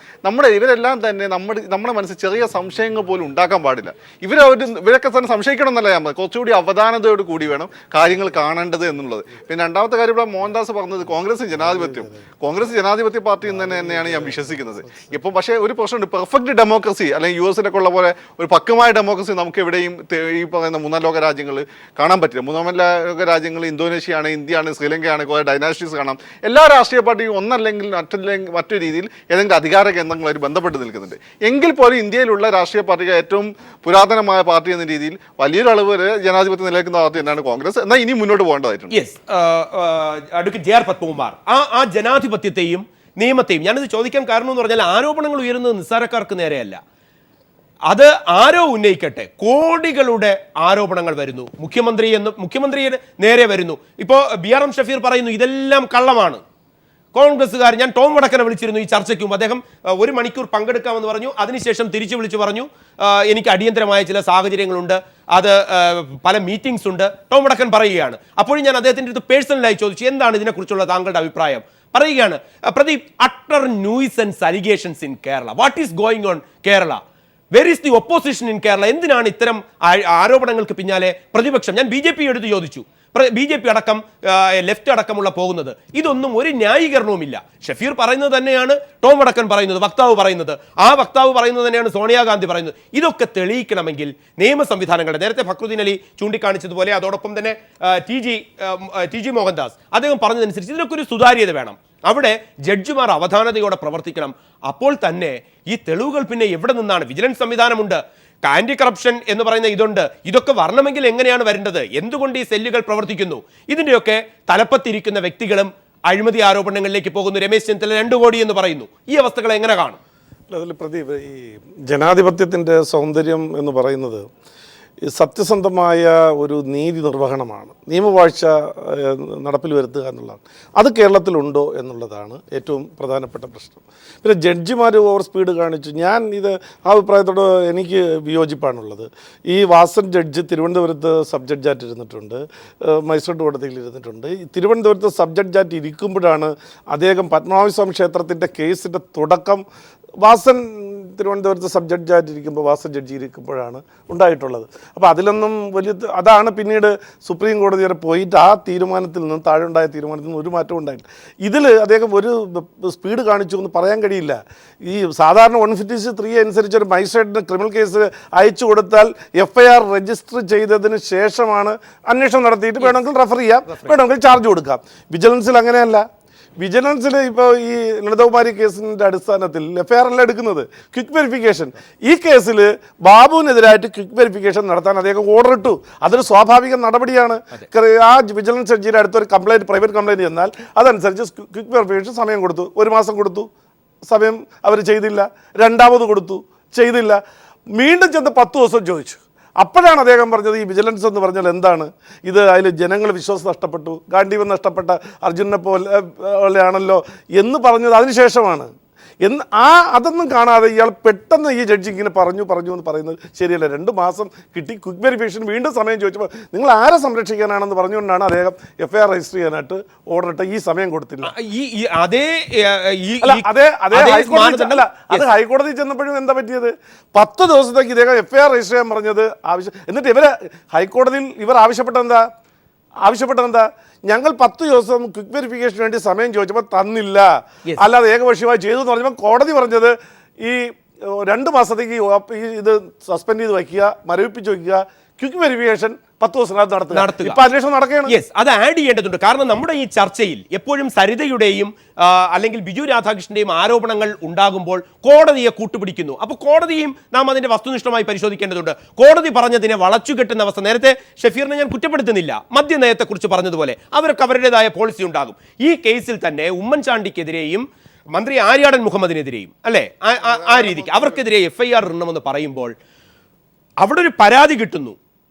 ഇവരെല്ലാം തന്നെ നമ്മുടെ മനസ്സിൽ ചെറിയ സംശയങ്ങൾ പോലും ഉണ്ടാക്കാൻ പാടില്ല. ഇവരൊക്കെ തന്നെ സംശയിക്കണം എന്നല്ല ഞാൻ പറഞ്ഞത്, കുറച്ചുകൂടി അവധാനതയോട് കൂടി വേണം കാര്യങ്ങൾ കാണേണ്ടത് എന്നുള്ളത്. പിന്നെ രണ്ടാമത്തെ കാര്യം ഇവിടെ മോഹൻദാസ് പറഞ്ഞത് കോൺഗ്രസ് ജനാധിപത്യ പാർട്ടി എന്ന് തന്നെയാണ് ഞാൻ വിശ്വസിക്കുന്നത്. ഇപ്പം പക്ഷേ ഒരു പ്രശ്നമുണ്ട്, പെർഫെക്റ്റ് ഡെമോക്രസി അല്ലെങ്കിൽ US-ലൊക്കെ ഉള്ള പോലെ ഒരു പക്വമായ ഡെമോക്രസി നമുക്ക് എവിടെയും ഈ പറയുന്ന 3-ാം ലോക രാജ്യങ്ങൾ കാണാൻ പറ്റില്ല. 3-ാം ലോക രാജ്യങ്ങൾ ഇന്തോനേഷ്യയാണ്, ഇന്ത്യയാണ്, ശ്രീലങ്കയാണ്, കുറേ ഡൈനാസ്റ്റീസ് കാണാം. എല്ലാ രാഷ്ട്രീയ പാർട്ടിയും ഒന്നല്ലെങ്കിൽ മറ്റൊരു രീതിയിൽ ഏതെങ്കിലും അധികാര കേന്ദ്രങ്ങളുമായി ബന്ധപ്പെട്ട് നിൽക്കുന്നുണ്ട്. എങ്കിൽ പോലും ഇന്ത്യയിലുള്ള രാഷ്ട്രീയ പാർട്ടികൾ ഏറ്റവും പുരാതനമായ പാർട്ടി എന്ന രീതിയിൽ വലിയൊരു അളവ് വരെ ജനാധിപത്യം നിലനിൽക്കുന്ന പാർട്ടി തന്നെയാണ് കോൺഗ്രസ്. എന്നാൽ ഇനി മുന്നോട്ട് പോകേണ്ടതായിട്ടുണ്ട്. അഡ്വക്കേറ്റ് JR പത്മകുമാർ, ആ ജനാധിപത്യത്തെയും നിയമത്തെയും ഞാനിത് ചോദിക്കാൻ കാരണം എന്ന് പറഞ്ഞാൽ ആരോപണങ്ങൾ ഉയരുന്നത് നിസ്സാരക്കാർക്ക് നേരെയല്ല. അത് ആരോ ഉന്നയിക്കട്ടെ, കോടികളുടെ ആരോപണങ്ങൾ വരുന്നു, മുഖ്യമന്ത്രിയുടെ നേരെ വരുന്നു. ഇപ്പോൾ BRM ഷഫീർ പറയുന്നു ഇതെല്ലാം കള്ളമാണ്. കോൺഗ്രസ്സുകാർ, ഞാൻ ടോം വടക്കനെ വിളിച്ചിരുന്നു ഈ ചർച്ചയ്ക്കും, അദ്ദേഹം 1 മണിക്കൂർ പങ്കെടുക്കാമെന്ന് പറഞ്ഞു. അതിനുശേഷം തിരിച്ചു വിളിച്ചു പറഞ്ഞു എനിക്ക് അടിയന്തരമായ ചില സാഹചര്യങ്ങളുണ്ട്, അത് പല മീറ്റിംഗ്സ് ഉണ്ട്. ടോം വടക്കൻ പറയുകയാണ്. അപ്പോഴും ഞാൻ അദ്ദേഹത്തിൻ്റെ അടുത്ത് പേഴ്സണലായി ചോദിച്ചു എന്താണ് ഇതിനെക്കുറിച്ചുള്ള താങ്കളുടെ അഭിപ്രായം. പറയുകയാണ്, Pradeep, utter nuisance allegations in Kerala. What is going on Kerala? Were is the opposition in Kerala? എന്തിനാണ് ഇത്തരം ആരോപണങ്ങൾക്ക് പിന്നാലെ പ്രതിപക്ഷം? ഞാൻ BJP എടുത്ത് ചോദിച്ചു, BJP അടക്കം ലെഫ്റ്റ് അടക്കമുള്ള പോകുന്നത്. ഇതൊന്നും ഒരു ന്യായീകരണവുമില്ല. ഷഫീർ പറയുന്നത് തന്നെയാണ് ടോം വടക്കൻ പറയുന്നത്, വക്താവ് പറയുന്നത്. ആ വക്താവ് പറയുന്നത് തന്നെയാണ് സോണിയാഗാന്ധി പറയുന്നത്. ഇതൊക്കെ തെളിയിക്കണമെങ്കിൽ നിയമ സംവിധാനങ്ങളുടെ, നേരത്തെ ഫക്രുദ്ദീൻ അലി ചൂണ്ടിക്കാണിച്ചതുപോലെ, അതോടൊപ്പം തന്നെ TG മോഹൻദാസ് അദ്ദേഹം പറഞ്ഞതനുസരിച്ച് ഇതിനൊക്കെ ഒരു സുതാര്യത വേണം. അവിടെ ജഡ്ജിമാർ അവധാനതയോടെ പ്രവർത്തിക്കണം. അപ്പോൾ തന്നെ ഈ തെളിവുകൾ പിന്നെ എവിടെ നിന്നാണ്? വിജിലൻസ് സംവിധാനമുണ്ട്, ആന്റി കറപ്ഷൻ എന്ന് പറയുന്ന ഇതുണ്ട്. ഇതൊക്കെ വരണമെങ്കിൽ എങ്ങനെയാണ് വരേണ്ടത്? എന്തുകൊണ്ട് ഈ സെല്ലുകൾ പ്രവർത്തിക്കുന്നു? ഇതിൻ്റെയൊക്കെ തലപ്പത്തിരിക്കുന്ന വ്യക്തികളും അഴിമതി ആരോപണങ്ങളിലേക്ക് പോകുന്നു. രമേശ് ചെന്നിത്തല 2 കോടി എന്ന് പറയുന്നു. ഈ അവസ്ഥകൾ എങ്ങനെ കാണും? അതിൽ പ്രദീപ്, ഈ ജനാധിപത്യത്തിൻ്റെ സൗന്ദര്യം എന്ന് പറയുന്നത് സത്യസന്ധമായ ഒരു നീതി നിർവഹണമാണ്, നിയമവാഴ്ച നടപ്പിൽ വരുത്തുക എന്നുള്ളതാണ്. അത് കേരളത്തിലുണ്ടോ എന്നുള്ളതാണ് ഏറ്റവും പ്രധാനപ്പെട്ട പ്രശ്നം. പിന്നെ ജഡ്ജിമാർ ഓവർ സ്പീഡ് കാണിച്ചു. ഞാൻ ഇത് ആ അഭിപ്രായത്തോട് എനിക്ക് വിയോജിപ്പാണുള്ളത്. ഈ വാസൻ ജഡ്ജി തിരുവനന്തപുരത്ത് സബ് ജഡ്ജായിട്ട് ഇരുന്നിട്ടുണ്ട്, മജിസ്ട്രേറ്റ് കോടതിയിൽ ഇരുന്നിട്ടുണ്ട്. ഈ തിരുവനന്തപുരത്ത് സബ് ജഡ്ജായിട്ട് ഇരിക്കുമ്പോഴാണ് അദ്ദേഹം പത്മനാഭസ്വാമി ക്ഷേത്രത്തിൻ്റെ കേസിൻ്റെ തുടക്കം വാസൻ തിരുവനന്തപുരത്ത് സബ് ജഡ്ജായിട്ടിരിക്കുമ്പോൾ വാസൻ ജഡ്ജി ഇരിക്കുമ്പോഴാണ് ഉണ്ടായിട്ടുള്ളത്. അപ്പോൾ അതിലൊന്നും അതാണ് പിന്നീട് സുപ്രീം കോടതി വരെ പോയിട്ട് ആ തീരുമാനത്തിൽ നിന്നും, താഴെ ഉണ്ടായ തീരുമാനത്തിൽ നിന്ന് ഒരു മാറ്റവും ഉണ്ടായില്ല. ഇതിൽ അദ്ദേഹം ഒരു സ്പീഡ് കാണിച്ചു എന്ന് പറയാൻ കഴിയില്ല. ഈ സാധാരണ 153 അനുസരിച്ച് ഒരു മജിസ്ട്രേറ്റിന് ക്രിമിനൽ കേസ് അയച്ചു കൊടുത്താൽ FIR രജിസ്റ്റർ ചെയ്തതിന് ശേഷമാണ് അന്വേഷണം നടത്തിയിട്ട് വേണമെങ്കിൽ റെഫർ ചെയ്യാം, വേണമെങ്കിൽ ചാർജ് കൊടുക്കാം. വിജിലൻസിൽ അങ്ങനെയല്ല. വിജിലൻസിൽ ഇപ്പോൾ ഈ ലളിതകുമാരി കേസിൻ്റെ അടിസ്ഥാനത്തിൽ FIR അല്ല എടുക്കുന്നത്, ക്വിക്ക് വെരിഫിക്കേഷൻ. ഈ കേസിൽ ബാബുവിനെതിരായിട്ട് ക്വിക്ക് വെരിഫിക്കേഷൻ നടത്താൻ അദ്ദേഹം ഓർഡർ ഇട്ടു. അതൊരു സ്വാഭാവിക നടപടിയാണ്. ആ വിജിലൻസ് ജഡ്ജിയുടെ അടുത്തൊരു കംപ്ലയിൻറ്റ്, പ്രൈവറ്റ് കംപ്ലയിൻറ്റ് ചെന്നാൽ അതനുസരിച്ച് ക്വിക്ക് വെരിഫിക്കേഷൻ സമയം കൊടുത്തു, 1 മാസം കൊടുത്തു. സമയം അവർ ചെയ്തില്ല, രണ്ടാമത് കൊടുത്തു, ചെയ്തില്ല, വീണ്ടും ചെന്ന് 10 ദിവസം ചോദിച്ചു. അപ്പോഴാണ് അദ്ദേഹം പറഞ്ഞത് ഈ വിജിലൻസ് എന്ന് പറഞ്ഞാൽ എന്താണ്, ഇത് അതിൽ ജനങ്ങൾ വിശ്വാസം നഷ്ടപ്പെട്ടു, ഗാന്ധീവൻ നഷ്ടപ്പെട്ട അർജുനെ പോലെയാണല്ലോ എന്ന് പറഞ്ഞത് അതിനുശേഷമാണ്. അതൊന്നും കാണാതെ ഇയാൾ പെട്ടെന്ന് ഈ ജഡ്ജി ഇങ്ങനെ പറഞ്ഞു എന്ന് പറയുന്നത് ശരിയല്ല. 2 മാസം കിട്ടി, ക്വിക്ക് വെരിഫിക്കേഷൻ വീണ്ടും സമയം ചോദിച്ചപ്പോൾ നിങ്ങൾ ആരെ സംരക്ഷിക്കാനാണെന്ന് പറഞ്ഞുകൊണ്ടാണ് അദ്ദേഹം FIR രജിസ്റ്റർ ചെയ്യാനായിട്ട് ഓർഡർ ഇട്ട് ഈ സമയം കൊടുത്തില്ല. അത് ഹൈക്കോടതി ചെന്നപ്പോഴും എന്താ പറ്റിയത്, 10 ദിവസത്തേക്ക് ഇദ്ദേഹം FIR രജിസ്റ്റർ ചെയ്യാൻ പറഞ്ഞത് ആവശ്യം. എന്നിട്ട് ഹൈക്കോടതിയിൽ ഇവർ ആവശ്യപ്പെട്ടത് എന്താ, ഞങ്ങൾ 10 ദിവസം ക്വിക്ക് വെരിഫിക്കേഷന് വേണ്ടി സമയം ചോദിച്ചപ്പോൾ തന്നില്ല, അല്ലാതെ ഏകപക്ഷീയമായി ചെയ്തു എന്ന് പറഞ്ഞപ്പോൾ കോടതി പറഞ്ഞത് ഈ 2 മാസത്തേക്ക് ഇത് സസ്പെൻഡ് ചെയ്ത് വയ്ക്കുക, മരവിപ്പിച്ച് വയ്ക്കുക, ക്വിക്ക് വെരിഫിക്കേഷൻ 10 ദിവസത്തിനകത്ത് നടത്തുക. ഇപ്പൊ അന്വേഷണം നടക്കുകയാണ്. യെസ്, അത് ആഡ് ചെയ്യേണ്ടതുണ്ട്. കാരണം നമ്മുടെ ഈ ചർച്ചയിൽ എപ്പോഴും സരിതയുടെയും അല്ലെങ്കിൽ ബിജു രാധാകൃഷ്ണന്റെയും ആരോപണങ്ങൾ ഉണ്ടാകുമ്പോൾ കോടതിയെ കൂട്ടുപിടിക്കുന്നു. അപ്പോൾ കോടതിയും നാം അതിന്റെ വസ്തുനിഷ്ഠമായി പരിശോധിക്കേണ്ടതുണ്ട്. കോടതി പറഞ്ഞതിനെ വളച്ചുകെട്ടുന്ന അവസ്ഥ. നേരത്തെ ഷഫീറിനെ ഞാൻ കുറ്റപ്പെടുത്തുന്നില്ല, മദ്യനയത്തെക്കുറിച്ച് പറഞ്ഞതുപോലെ അവർക്ക് അവരുടേതായ പോളിസി ഉണ്ടാകും. ഈ കേസിൽ തന്നെ ഉമ്മൻചാണ്ടിക്കെതിരെയും മന്ത്രി ആര്യാടൻ മുഹമ്മദിനെതിരെയും അല്ലേ ആ രീതിക്ക് അവർക്കെതിരെ FIR ഇടണമെന്ന് പറയുമ്പോൾ അവിടെ ഒരു പരാതി കിട്ടുന്നു.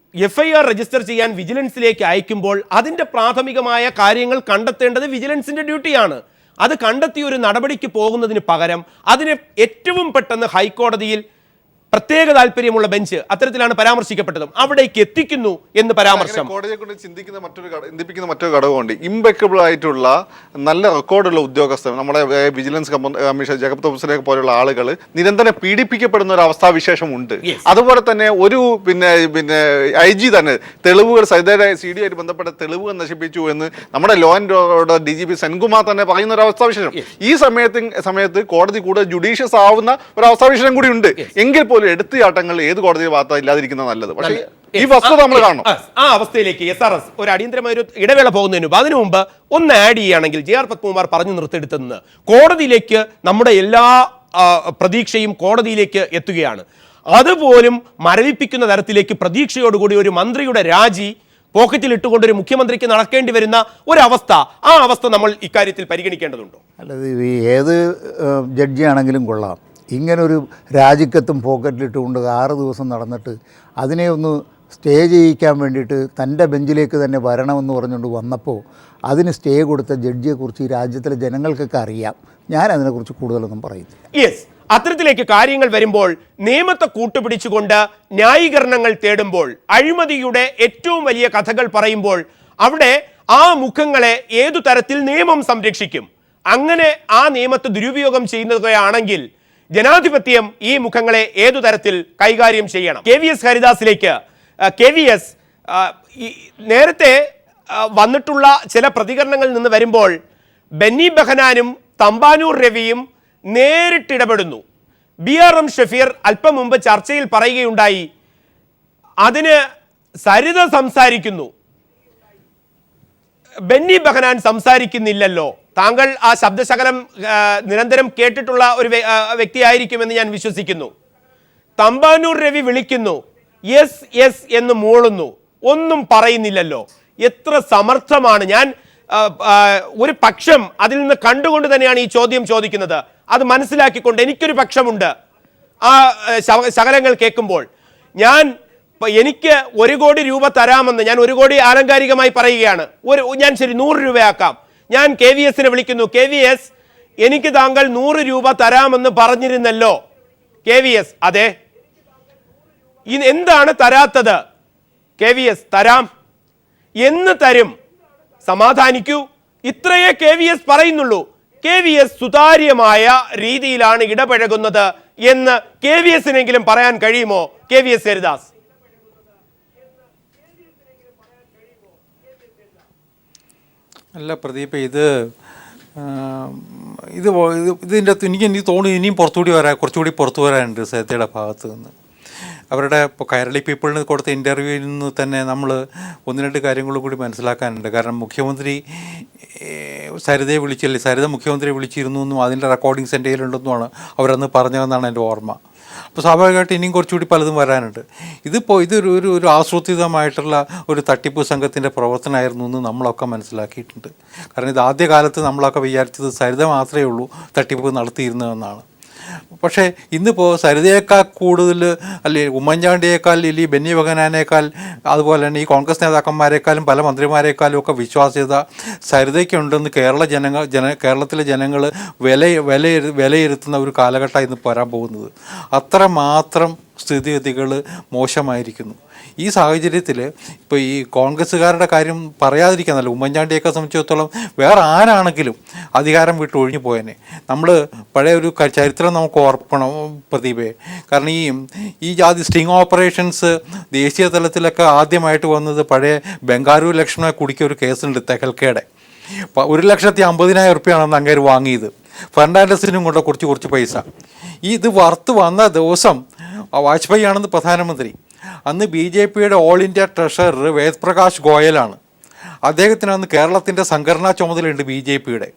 FIR രജിസ്റ്റർ ചെയ്യാൻ വിജിലൻസിലേക്ക് അയക്കുമ്പോൾ അതിൻ്റെ പ്രാഥമികമായ കാര്യങ്ങൾ കണ്ടെത്തേണ്ടത് വിജിലൻസിൻ്റെ ഡ്യൂട്ടിയാണ്. അത് കണ്ടെത്തിയ ഒരു നടപടിക്ക് പോകുന്നതിന് പകരം അതിനെ ഏറ്റവും പെട്ടെന്ന് ഹൈക്കോടതിയിൽ പ്രത്യേക താല്പര്യമുള്ള ബെഞ്ച് അത്തരത്തിലാണ് പരാമർശിക്കപ്പെട്ടതും അവിടേക്ക് എത്തിക്കുന്നു എന്ന് പരാമർശം. കോടതിയെ കൊണ്ട് ചിന്തിപ്പിക്കുന്ന മറ്റൊരു ഘടകമുണ്ട്. ഇംപെക്കബിൾ ആയിട്ടുള്ള നല്ല റെക്കോർഡുള്ള ഉദ്യോഗസ്ഥർ, നമ്മുടെ വിജിലൻസ് കമ്മീഷൻ ജേക്കബ് തോമസിനെ പോലുള്ള ആളുകൾ നിരന്തരം പീഡിപ്പിക്കപ്പെടുന്ന ഒരു അവസ്ഥാവിശേഷം ഉണ്ട്. അതുപോലെ തന്നെ ഒരു IG തന്നെ തെളിവുകൾ സൈതയുടെ CD ആയിട്ട് ബന്ധപ്പെട്ട തെളിവുകൾ നശിപ്പിച്ചു എന്ന് നമ്മുടെ law and order DGP Senkumar തന്നെ പറയുന്ന ഒരു അവസ്ഥാവിശേഷം ഈ സമയത്ത് കോടതി കൂടുതൽ ജുഡീഷ്യസ് ആവുന്ന ഒരു അവസ്ഥാവിശേഷം കൂടി ഉണ്ട്. എങ്കിൽ എടുത്തുചാട്ടങ്ങൾ ഏത് കോടതിയുടെ ഭാഗത്ത് ഇല്ലാതിരിക്കുന്നത് നല്ലത്. പക്ഷേ ഈ വസ്തുത നമ്മൾ കാണണം. ആ അവസ്ഥയിലേക്ക് SRS ഒരു അടിയന്തരമായ ഒരു ഇടവേള പോകുന്നതിന് മുമ്പ് അതിനു മുമ്പ് ഒന്ന് ആഡ് ചെയ്യുകയാണെങ്കിൽ JR പത്മകുമാർ പറഞ്ഞു നിർത്തിയെടുത്തെന്ന് കോടതിയിലേക്ക് നമ്മുടെ എല്ലാ പ്രതീക്ഷയും കോടതിയിലേക്ക് എത്തുകയാണ്. അതുപോലും മരവിപ്പിക്കുന്ന തരത്തിലേക്ക് പ്രതീക്ഷയോടുകൂടി ഒരു മന്ത്രിയുടെ രാജി പോക്കറ്റിൽ ഇട്ടുകൊണ്ടൊരു മുഖ്യമന്ത്രിക്ക് നടക്കേണ്ടി വരുന്ന ഒരവസ്ഥ, ആ അവസ്ഥ നമ്മൾ ഇക്കാര്യത്തിൽ പരിഗണിക്കേണ്ടതുണ്ടോ? അല്ലത് ഏത് ജഡ്ജിയാണെങ്കിലും കൊള്ളാം, ഇങ്ങനൊരു രാജിക്കത്തും പോക്കറ്റിലിട്ടുകൊണ്ട് 6 ദിവസം നടന്നിട്ട് അതിനെ ഒന്ന് സ്റ്റേ ചെയ്യിക്കാൻ വേണ്ടിയിട്ട് തൻ്റെ ബെഞ്ചിലേക്ക് തന്നെ വരണമെന്ന് പറഞ്ഞുകൊണ്ട് വന്നപ്പോൾ അതിന് സ്റ്റേ കൊടുത്ത ജഡ്ജിയെക്കുറിച്ച് ഈ രാജ്യത്തിലെ ജനങ്ങൾക്കൊക്കെ അറിയാം. ഞാൻ അതിനെക്കുറിച്ച് കൂടുതലൊന്നും പറയുന്നില്ല. യെസ്, അത്തരത്തിലേക്ക് കാര്യങ്ങൾ വരുമ്പോൾ നിയമത്തെ കൂട്ടുപിടിച്ചുകൊണ്ട് ന്യായീകരണങ്ങൾ തേടുമ്പോൾ അഴിമതിയുടെ ഏറ്റവും വലിയ കഥകൾ പറയുമ്പോൾ അവിടെ ആ മുഖങ്ങളെ ഏതു തരത്തിൽ നിയമം സംരക്ഷിക്കും? അങ്ങനെ ആ നിയമത്തെ ദുരുപയോഗം ചെയ്യുന്നതാണെങ്കിൽ ജനാധിപത്യം ഈ മുഖങ്ങളെ ഏതു തരത്തിൽ കൈകാര്യം ചെയ്യണം? KVS ഹരിദാസിലേക്ക്. KVS, നേരത്തെ വന്നിട്ടുള്ള ചില പ്രതികരണങ്ങളിൽ നിന്ന് വരുമ്പോൾ ബെന്നി ബെഹനാനും തമ്പാനൂർ രവിയും നേരിട്ടിടപെടുന്നു. BRM ഷഫീർ അല്പം മുമ്പ് ചർച്ചയിൽ പറയുകയുണ്ടായി, അതിന് സരിത സംസാരിക്കുന്നു, ബെന്നി ബെഹനാൻ സംസാരിക്കുന്നില്ലല്ലോ. താങ്കൾ ആ ശബ്ദശകലം നിരന്തരം കേട്ടിട്ടുള്ള ഒരു വ്യക്തിയായിരിക്കുമെന്ന് ഞാൻ വിശ്വസിക്കുന്നു. തമ്പാനൂർ രവി വിളിക്കുന്നു, യെസ് യെസ് എന്ന് മൂളുന്നു, ഒന്നും പറയുന്നില്ലല്ലോ. എത്ര സമർത്ഥമാണ്! ഞാൻ ഒരു പക്ഷം അതിൽ നിന്ന് കണ്ടുകൊണ്ട് തന്നെയാണ് ഈ ചോദ്യം ചോദിക്കുന്നത്. അത് മനസ്സിലാക്കിക്കൊണ്ട് എനിക്കൊരു പക്ഷമുണ്ട് ആ ശകലങ്ങൾ കേൾക്കുമ്പോൾ. എനിക്ക് 1 കോടി രൂപ തരാമെന്ന്, ഞാൻ 1 കോടി ആലങ്കാരികമായി പറയുകയാണ്, ഞാൻ ശരി 100 രൂപയാക്കാം. ഞാൻ KVSനെ വിളിക്കുന്നു, KVS, എനിക്ക് താങ്കൾ 100 രൂപ തരാമെന്ന് പറഞ്ഞിരുന്നല്ലോ. KVS, അതെ. എന്താണ് തരാത്തത്? KVS, തരാം. എന്ന് തരും? സമാധാനിക്കൂ. ഇത്രയേ KVS പറയുന്നുള്ളൂ. KVS സുതാര്യമായ രീതിയിലാണ് ഇടപഴകുന്നത് എന്ന് KVSനെങ്കിലും പറയാൻ കഴിയുമോ? KVS ഹരിദാസ്. അല്ല പ്രദീപ്, ഇതിൻ്റെ അകത്ത് എനിക്ക് തോന്നുന്നു ഇനിയും കുറച്ചുകൂടി പുറത്തു വരാനുണ്ട് സേതയുടെ ഭാഗത്ത് നിന്ന്. അവരുടെ ഇപ്പോൾ കൈരളി പീപ്പിളിന് കൊടുത്ത ഇൻ്റർവ്യൂവിൽ നിന്ന് തന്നെ നമ്മൾ 1-2 കാര്യങ്ങൾ കൂടി മനസ്സിലാക്കാനുണ്ട്. കാരണം മുഖ്യമന്ത്രി സരിതയെ വിളിച്ചല്ലേ, സരിത മുഖ്യമന്ത്രിയെ വിളിച്ചിരുന്നു എന്നും അതിൻ്റെ റെക്കോർഡിങ്സ് എൻ്റെ കയ്യിലുണ്ടെന്നുമാണ് അവരന്ന് പറഞ്ഞതെന്നാണ് എൻ്റെ ഓർമ്മ. അപ്പോൾ സ്വാഭാവികമായിട്ട് ഇനിയും കുറച്ചുകൂടി പലതും വരാനുണ്ട്. ഇതൊരു ആസൂത്രിതമായിട്ടുള്ള ഒരു തട്ടിപ്പ് സംഘത്തിൻ്റെ പ്രവർത്തനമായിരുന്നു എന്ന് നമ്മളൊക്കെ മനസ്സിലാക്കിയിട്ടുണ്ട്. കാരണം ഇത് ആദ്യകാലത്ത് നമ്മളൊക്കെ വിചാരിച്ചത് സരിത മാത്രമേ ഉള്ളൂ തട്ടിപ്പ് നടത്തിയിരുന്നതെന്നാണ്. പക്ഷേ ഇന്നിപ്പോൾ സരിതയേക്കാൾ കൂടുതൽ അല്ലെങ്കിൽ ഉമ്മൻചാണ്ടിയേക്കാൾ അല്ലെങ്കിൽ ബെന്നി ബെഹനാനേക്കാൾ അതുപോലെ തന്നെ ഈ കോൺഗ്രസ് നേതാക്കന്മാരെക്കാളും പല മന്ത്രിമാരെക്കാളും ഒക്കെ വിശ്വാസ്യത സരിതയ്ക്കുണ്ടെന്ന് കേരളത്തിലെ ജനങ്ങൾ വിലയിരുത്തുന്ന ഒരു കാലഘട്ടമാണ് ഇന്ന് വരാൻ പോകുന്നത്. അത്രമാത്രം സ്ഥിതിഗതികൾ മോശമായിരിക്കുന്നു. ഈ സാഹചര്യത്തിൽ ഇപ്പോൾ ഈ കോൺഗ്രസ്സുകാരുടെ കാര്യം പറയാതിരിക്കാന്നല്ല, ഉമ്മൻചാണ്ടിയൊക്കെ സംബന്ധിച്ചിടത്തോളം വേറെ ആരാണെങ്കിലും അധികാരം വിട്ട് ഒഴിഞ്ഞു പോയനെ. നമ്മൾ പഴയ ഒരു ചരിത്രം നമുക്ക് ഓർക്കണം പ്രദീപേ. കാരണം ഈ ജാതി സ്റ്റിങ് ഓപ്പറേഷൻസ് ദേശീയ തലത്തിലൊക്കെ ആദ്യമായിട്ട് വന്നത് പഴയ ബംഗാരു ലക്ഷ്മണ കുടിക്ക് ഒരു കേസുണ്ട് തെഹൽക്കയുടെ. 1,50,000 ഉറുപ്പികയാണെന്ന് അങ്ങേര് വാങ്ങിയത്. ഫെർണാണ്ടസിനും കൊണ്ട് കുറച്ച് പൈസ. ഇത് വറുത്ത് വന്ന ദിവസം വാജ്പേയി ആണെന്ന് പ്രധാനമന്ത്രി. അന്ന് BJPയുടെ ഓൾ ഇന്ത്യ ട്രഷറർ വേദപ്രകാശ് ഗോയലാണ്. അദ്ദേഹത്തിന് അന്ന് കേരളത്തിൻ്റെ സംഘടനാ ചുമതലയുണ്ട് BJPയുടെ.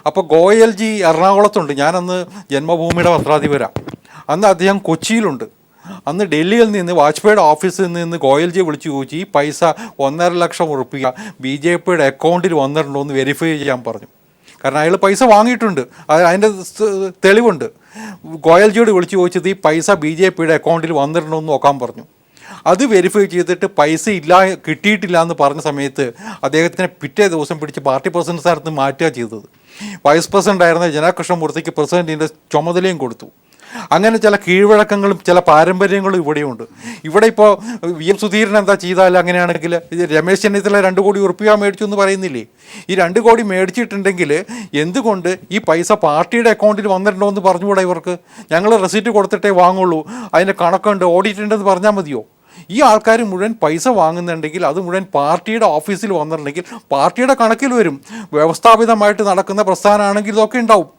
അപ്പോൾ ഗോയൽജി എറണാകുളത്തുണ്ട്, ഞാനന്ന് ജന്മഭൂമിയുടെ പത്രാധിപരാണ്. അന്ന് അദ്ദേഹം കൊച്ചിയിലുണ്ട്. അന്ന് ഡൽഹിയിൽ നിന്ന് വാജ്പേയിയുടെ ഓഫീസിൽ നിന്ന് ഗോയൽജിയെ വിളിച്ചു ചോദിച്ചു, ഈ പൈസ 1.5 ലക്ഷം ഉറുപ്പിക BJPയുടെ അക്കൗണ്ടിൽ വന്നിട്ടുണ്ടോ എന്ന് വെരിഫൈ ചെയ്യാൻ പറഞ്ഞു. കാരണം അയാൾ പൈസ വാങ്ങിയിട്ടുണ്ട്, അതിൻ്റെ തെളിവുണ്ട്. ഗോയൽജിയോട് വിളിച്ചു ചോദിച്ചത് ഈ പൈസ BJPയുടെ അക്കൗണ്ടിൽ വന്നിട്ടുണ്ടോ എന്ന് നോക്കാൻ പറഞ്ഞു. അത് വെരിഫൈ ചെയ്തിട്ട് പൈസ കിട്ടിയിട്ടില്ല എന്ന് പറഞ്ഞ സമയത്ത് അദ്ദേഹത്തിനെ പിറ്റേ ദിവസം പിടിച്ച് പാർട്ടി പ്രസിഡന്റ് സ്ഥാനത്ത് മാറ്റുക ചെയ്തത്. വൈസ് പ്രസിഡന്റ് ആയിരുന്ന ജനകൃഷ്ണമൂർത്തിക്ക് പ്രസിഡന്റിൻ്റെ ചുമതലയും കൊടുത്തു. അങ്ങനെ ചില കീഴ്വഴക്കങ്ങളും ചില പാരമ്പര്യങ്ങളും ഇവിടെയുണ്ട്. ഇവിടെ ഇപ്പോൾ VM സുധീരൻ എന്താ ചെയ്താൽ അങ്ങനെയാണെങ്കിൽ രമേശ് ചെന്നിത്തല 2 കോടി ഉറുപ്പിക മേടിച്ചു എന്ന് പറയുന്നില്ലേ? ഈ 2 കോടി മേടിച്ചിട്ടുണ്ടെങ്കിൽ എന്തുകൊണ്ട് ഈ പൈസ പാർട്ടിയുടെ അക്കൗണ്ടിൽ വന്നിട്ടുണ്ടോ എന്ന് പറഞ്ഞുകൂടെ ഇവർക്ക്? ഞങ്ങൾ റെസിപ്റ്റ് കൊടുത്തിട്ടേ വാങ്ങുള്ളൂ, അതിൻ്റെ കണക്കുണ്ട്, ഓഡിറ്റ് ഉണ്ടെന്ന് പറഞ്ഞാൽ മതിയോ? ഈ ആൾക്കാർ മുഴുവൻ പൈസ വാങ്ങുന്നുണ്ടെങ്കിൽ അത് മുഴുവൻ പാർട്ടിയുടെ ഓഫീസിൽ വന്നിട്ടുണ്ടെങ്കിൽ പാർട്ടിയുടെ കണക്കിൽ വരും. വ്യവസ്ഥാപിതമായിട്ട് നടക്കുന്ന പ്രസ്ഥാനമാണെങ്കിൽ ഇതൊക്കെ ഉണ്ടാവും.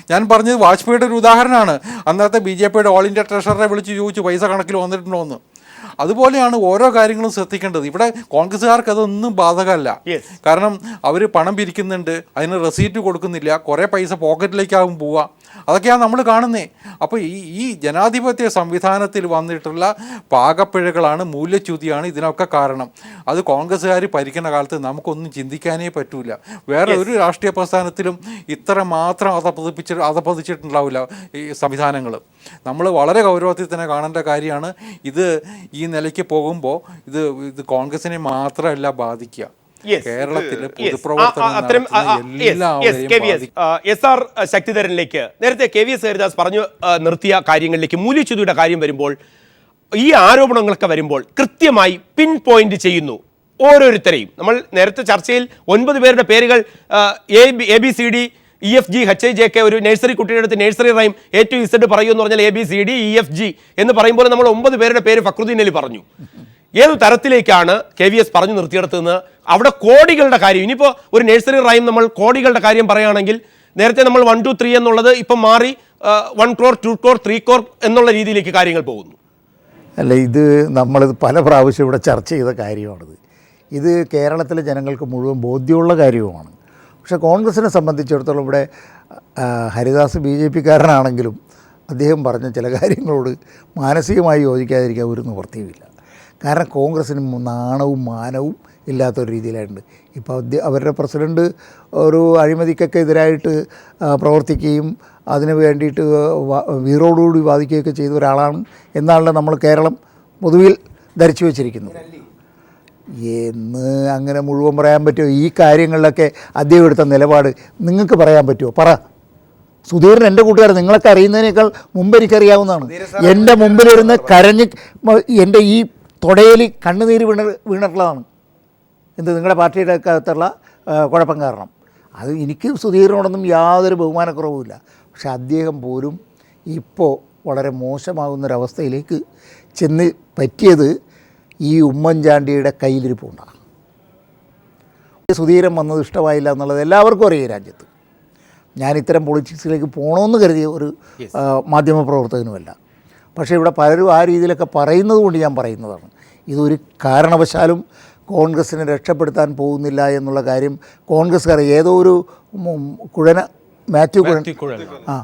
ഞാൻ പറഞ്ഞത് വാജ്പേയിയുടെ ഒരു ഉദാഹരണമാണ്. അന്നത്തെ BJPയുടെ ഓൾ ഇന്ത്യ ട്രഷററെ വിളിച്ച് ചോദിച്ചു പൈസ കണക്കിൽ വന്നിട്ടുണ്ടോ എന്ന്. അതുപോലെയാണ് ഓരോ കാര്യങ്ങളും ശ്രദ്ധിക്കേണ്ടത്. ഇവിടെ കോൺഗ്രസ്സുകാർക്ക് അതൊന്നും ബാധകമല്ല. കാരണം അവർ പണം പിരിക്കുന്നുണ്ട്, അതിന് റെസീറ്റ് കൊടുക്കുന്നില്ല, കുറേ പൈസ പോക്കറ്റിലേക്കാവും പോവുക. അതൊക്കെയാണ് നമ്മൾ കാണുന്നത്. അപ്പോൾ ഈ ജനാധിപത്യ സംവിധാനത്തിൽ വന്നിട്ടുള്ള പാകപ്പിഴകളാണ്, മൂല്യച്യുതിയാണ് ഇതിനൊക്കെ കാരണം. അത് കോൺഗ്രസ്സുകാർ ഭരിക്കുന്ന കാലത്ത് നമുക്കൊന്നും ചിന്തിക്കാനേ പറ്റൂല. വേറെ ഒരു രാഷ്ട്രീയ പ്രസ്ഥാനത്തിലും ഇത്ര മാത്രം അധപ്പതിച്ചിട്ടുണ്ടാവില്ല ഈ സംവിധാനങ്ങൾ. നമ്മൾ വളരെ ഗൗരവത്തിൽ തന്നെ കാണേണ്ട കാര്യമാണ്. ഇത് ഈ നിലയ്ക്ക് പോകുമ്പോൾ ഇത് കോൺഗ്രസിനെ മാത്രമല്ല ബാധിക്കുക, കേരളത്തിലെ പൊതുപ്രവർത്തനം SR ശക്തിധരനിലേക്ക് നേരത്തെ KVS ഹരിദാസ് പറഞ്ഞു നിർത്തിയ കാര്യങ്ങളിലേക്ക് മൂല്യച്യുതിയുടെ കാര്യം വരുമ്പോൾ, ഈ ആരോപണങ്ങളൊക്കെ വരുമ്പോൾ കൃത്യമായി പിൻ പോയിന്റ് ചെയ്യുന്നു ഓരോരുത്തരെയും. നമ്മൾ നേരത്തെ ചർച്ചയിൽ 9 പേരുടെ പേരുകൾ ABCD EFG HIJK, ഒരു നഴ്സറി കുട്ടിയുടെ അടുത്ത് nursery rhyme A to Z പറയുമെന്ന് പറഞ്ഞാൽ ABCD EFG എന്ന് പറയുമ്പോൾ നമ്മൾ 9 പേരുടെ പേര് ഫക്രുദ്ദീൻ അലി പറഞ്ഞു. ഏത് തരത്തിലേക്കാണ് KVS പറഞ്ഞു നിർത്തിയെടുത്തതെന്ന്? അവിടെ കോടികളുടെ കാര്യം. ഇനിയിപ്പോൾ ഒരു നഴ്സറി റൈം നമ്മൾ കോടികളുടെ കാര്യം പറയുകയാണെങ്കിൽ നേരത്തെ നമ്മൾ 1, 2, 3 എന്നുള്ളത് ഇപ്പം മാറി 1 crore 2 crore 3 crore എന്നുള്ള രീതിയിലേക്ക് കാര്യങ്ങൾ പോകുന്നു. അല്ല, ഇത് നമ്മളിത് പല പ്രാവശ്യം ഇവിടെ ചർച്ച ചെയ്ത കാര്യമാണിത്. ഇത് കേരളത്തിലെ ജനങ്ങൾക്ക് മുഴുവൻ ബോധ്യമുള്ള കാര്യവുമാണ്. പക്ഷേ കോൺഗ്രസിനെ സംബന്ധിച്ചിടത്തോളം ഇവിടെ ഹരിദാസ് BJPക്കാരനാണെങ്കിലും അദ്ദേഹം പറഞ്ഞ ചില കാര്യങ്ങളോട് മാനസികമായി യോജിക്കാതിരിക്കാൻ ഒരു നിവൃത്തിയുമില്ല. കാരണം കോൺഗ്രസിന് നാണവും മാനവും ഇല്ലാത്തൊരു രീതിയിലായിട്ടുണ്ട്. ഇപ്പോൾ അവരുടെ പ്രസിഡൻറ്റ് ഒരു അഴിമതിക്കൊക്കെ എതിരായിട്ട് പ്രവർത്തിക്കുകയും അതിന് വേണ്ടിയിട്ട് വീറോടുകൂടി വാദിക്കുകയൊക്കെ ചെയ്ത ഒരാളാണ് എന്നാണല്ലോ നമ്മൾ കേരളം പൊതുവിൽ ധരിച്ചു വച്ചിരിക്കുന്നത്. എന്ന് അങ്ങനെ മുഴുവൻ പറയാൻ പറ്റുമോ? ഈ കാര്യങ്ങളിലൊക്കെ അദ്ദേഹം എടുത്ത നിലപാട് നിങ്ങൾക്ക് പറയാൻ പറ്റുമോ? പറ. സുധീരൻ എൻ്റെ കൂട്ടുകാരൻ, നിങ്ങളൊക്കെ അറിയുന്നതിനേക്കാൾ മുമ്പ് എനിക്കറിയാവുന്നതാണ്. എൻ്റെ മുമ്പിലിരുന്ന് കരഞ്ഞ് എൻ്റെ ഈ തൊടയിൽ കണ്ണുനീര് വീണിട്ടുള്ളതാണ്. എന്ത് നിങ്ങളുടെ പാർട്ടിയുടെ അകത്തുള്ള കുഴപ്പം കാരണം. അത് എനിക്ക് സുധീരനോടൊന്നും യാതൊരു ബഹുമാനക്കുറവുമില്ല. പക്ഷെ അദ്ദേഹം പോലും ഇപ്പോൾ വളരെ മോശമാകുന്നൊരവസ്ഥയിലേക്ക് ചെന്ന് പറ്റിയത് ഈ ഉമ്മൻചാണ്ടിയുടെ കയ്യിലിരിപ്പുണ്ടാണ്. സുധീരൻ വന്നത് ഇഷ്ടമായില്ല എന്നുള്ളത് എല്ലാവർക്കും അറിയാം രാജ്യത്ത്. ഞാൻ ഇത്തരം പൊളിറ്റിക്സിലേക്ക് പോകണമെന്ന് കരുതിയ ഒരു മാധ്യമപ്രവർത്തകനുമല്ല. പക്ഷേ ഇവിടെ പലരും ആ രീതിയിലൊക്കെ പറയുന്നത് കൊണ്ട് ഞാൻ പറയുന്നതാണ്. ഇതൊരു കാരണവശാലും കോൺഗ്രസിനെ രക്ഷപ്പെടുത്താൻ പോകുന്നില്ല എന്നുള്ള കാര്യം കോൺഗ്രസ്സുകാർ ഏതോ ഒരു മാത്യു കുഴൻ ആ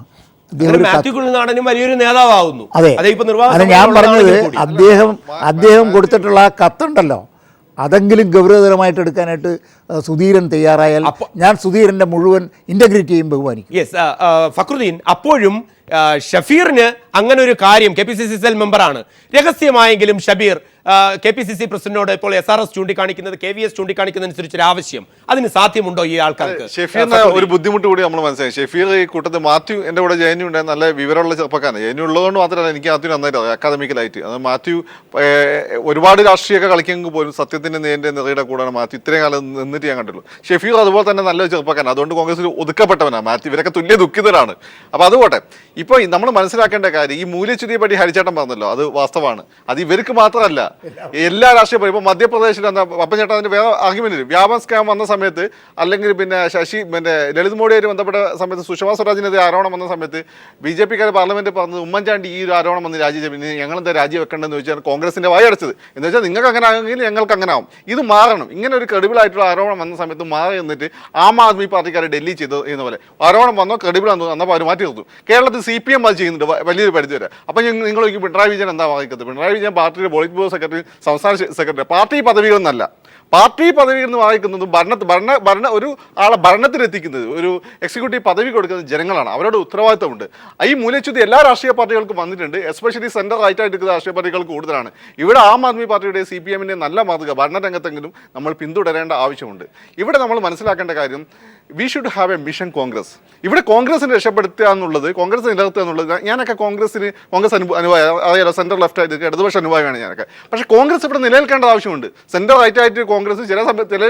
മാത്യു കുഴൽനാടനും വലിയൊരു നേതാവാകുന്നു. അതെ, അല്ല ഞാൻ പറഞ്ഞത് അദ്ദേഹം കൊടുത്തിട്ടുള്ള ആ കത്തുണ്ടല്ലോ, അതെങ്കിലും ഗൗരവതരമായിട്ട് എടുക്കാനായിട്ട് സുധീരൻ തയ്യാറായാൽ ഞാൻ സുധീരൻ്റെ മുഴുവൻ ഇൻ്റഗ്രിറ്റിയും ബഹുമാനിക്കും. യെസ്, ഫക്രുദ്ദീൻ, അപ്പോഴും ഷഫീറിന് അങ്ങനെ ഒരു കാര്യം, KPCC സെൽ മെമ്പറാണ്, രഹസ്യമായെങ്കിലും ഷബീർ KPCC പ്രസിഡന്റിനോട് ഇപ്പോൾ SRS ചൂണ്ടിക്കാണിക്കുന്നത്, KVS ചൂണ്ടിക്കാണിക്കുന്നതനുസരിച്ച് ഒരു ആവശ്യം, അതിന് സാധ്യമുണ്ടോ ഈ ആൾക്കാർക്ക്? ഷെഫീറിന് ഒരു ബുദ്ധിമുട്ട് കൂടി നമ്മൾ മനസ്സിലായി. ഷെഫീർ ഈ കൂട്ടത്തിൽ മാത്യു എൻ്റെ കൂടെ ജയനു ഉണ്ടായ നല്ല വിവരമുള്ള ചെറുപ്പക്കാരൻ. ജയനു ഉള്ളതുകൊണ്ട് മാത്രമല്ല എനിക്ക് മാത്യു നന്നായിട്ട് അറിയാം അക്കാദമിക്കലായിട്ട്. അത് മാത്യു ഒരുപാട് രാഷ്ട്രീയമൊക്കെ കളിക്കുമെങ്കിൽ പോലും സത്യത്തിൻ്റെ നിറയുടെ കൂടെയാണ് മാത്യു ഇത്രയും കാലം നിന്നിട്ട് ഞാൻ കണ്ടുള്ളൂ. ഷെഫീർ അതുപോലെ തന്നെ നല്ലൊരു ചെറുപ്പക്കാരൻ, അതുകൊണ്ട് കോൺഗ്രസിൽ ഒതുക്കപ്പെട്ടവനാണ്. മാത്യു ഇവരൊക്കെ തുല്യ ദുഃഖിതരാണ്. അപ്പോൾ അതുപോട്ടെ, ഇപ്പോൾ നമ്മൾ മനസ്സിലാക്കേണ്ട കാര്യം, ഈ മൂല്യച്യുതിയെ പറ്റി ഹരിച്ചേട്ടൻ പറഞ്ഞല്ലോ, അത് വാസ്തവമാണ്. അത് ഇവർക്ക് മാത്രമല്ല, എല്ലാ രാഷ്ട്രീയ ഇപ്പോൾ മധ്യപ്രദേശിൽ അപ്പൻ ചേട്ടൻ അതിന് വേറെ ആർഗ്യുമെന്റ് ഇല്ല. വ്യാപം സ്കാം വന്ന സമയത്ത്, അല്ലെങ്കിൽ പിന്നെ ലളിത് മോഡിയായിട്ട് ബന്ധപ്പെട്ട സമയത്ത്, സുഷമാ സ്വരാജിനെതിരെ ആരോപണം വന്ന സമയത്ത് BJP-ക്കാർ പാർലമെന്റിൽ പറഞ്ഞത് ഉമ്മൻചാണ്ടി ഈ ഒരു ആരോപണം വന്ന് പിന്നെ ഞങ്ങളെന്താ രാജിവെക്കേണ്ടതെന്ന് ചോദിച്ചാൽ കോൺഗ്രസിന്റെ വായടച്ചത്. എന്ന് വെച്ചാൽ നിങ്ങൾക്ക് അങ്ങനെ ആകുമെങ്കിൽ ഞങ്ങൾക്ക് അങ്ങനെ ആവും. ഇത് മാറണം. ഇങ്ങനെ ഒരു ക്രെഡിബിൾ ആയിട്ടുള്ള ആരോപണം വന്ന സമയത്ത് മാറി എന്നിട്ട് ആം ആദ്മി പാർട്ടിക്കാരെ ഡൽഹി ചെയ്തു എന്ന പോലെ ആരോപണം വന്നോ ക്രെഡിബിൾ ആണെന്ന് വന്നപ്പോൾ അവർ മാറ്റി നിർത്തും. കേരളത്തിൽ CPM അത് ചെയ്യുന്നുണ്ട് വലിയൊരു പരിധി വരെ. അപ്പം നിങ്ങൾ പിണറായി വിജയൻ എന്താ വായിക്കുന്നത്? പിണറായി വിജയൻ പാർട്ടിയുടെ പോളിറ്റ് ബ്യൂറോ സെക്രട്ടറി, സംസ്ഥാന സെക്രട്ടറി, പാർട്ടി പദവികളൊന്നല്ല. പാർട്ടി പദവി എന്ന് വായിക്കുന്നതും ഒരു ആളെ ഭരണത്തിലെത്തിക്കുന്നത്, ഒരു എക്സിക്യൂട്ടീവ് പദവി കൊടുക്കുന്നത് ജനങ്ങളാണ്. അവരോട് ഉത്തരവാദിത്തമുണ്ട്. ഈ മൂല്യച്യുതി എല്ലാ രാഷ്ട്രീയ പാർട്ടികൾക്കും വന്നിട്ടുണ്ട്. എസ്പെഷ്യലി സെൻട്രൽ റൈറ്റായിട്ട് രാഷ്ട്രീയ പാർട്ടികൾക്ക് കൂടുതലാണ്. ഇവിടെ ആം ആദ്മി പാർട്ടിയുടെ CPM-ന്റെ നല്ല മാതൃക ഭരണരംഗത്തെങ്കിലും നമ്മൾ പിന്തുടരേണ്ട ആവശ്യമുണ്ട്. ഇവിടെ നമ്മൾ മനസ്സിലാക്കേണ്ട കാര്യം, we should have A mission Congress. ഇവിടെ കോൺഗ്രസിനെ രക്ഷപ്പെടുത്തുക എന്നുള്ളത്, കോൺഗ്രസ് നിലനിർത്തുക എന്നുള്ളത്, കോൺഗ്രസ് അറിയാലോ, സെൻട്രൽ ലെഫ്റ്റ് ആയിട്ട് ഇടതുപക്ഷ അനുഭവമാണ് ഞാനൊക്കെ. പക്ഷേ കോൺഗ്രസ് ഇവിടെ നിലനിൽക്കേണ്ട ആവശ്യമുണ്ട്. സെൻട്രൽ റൈറ്റ് ആയിട്ട് കോൺഗ്രസ് ചില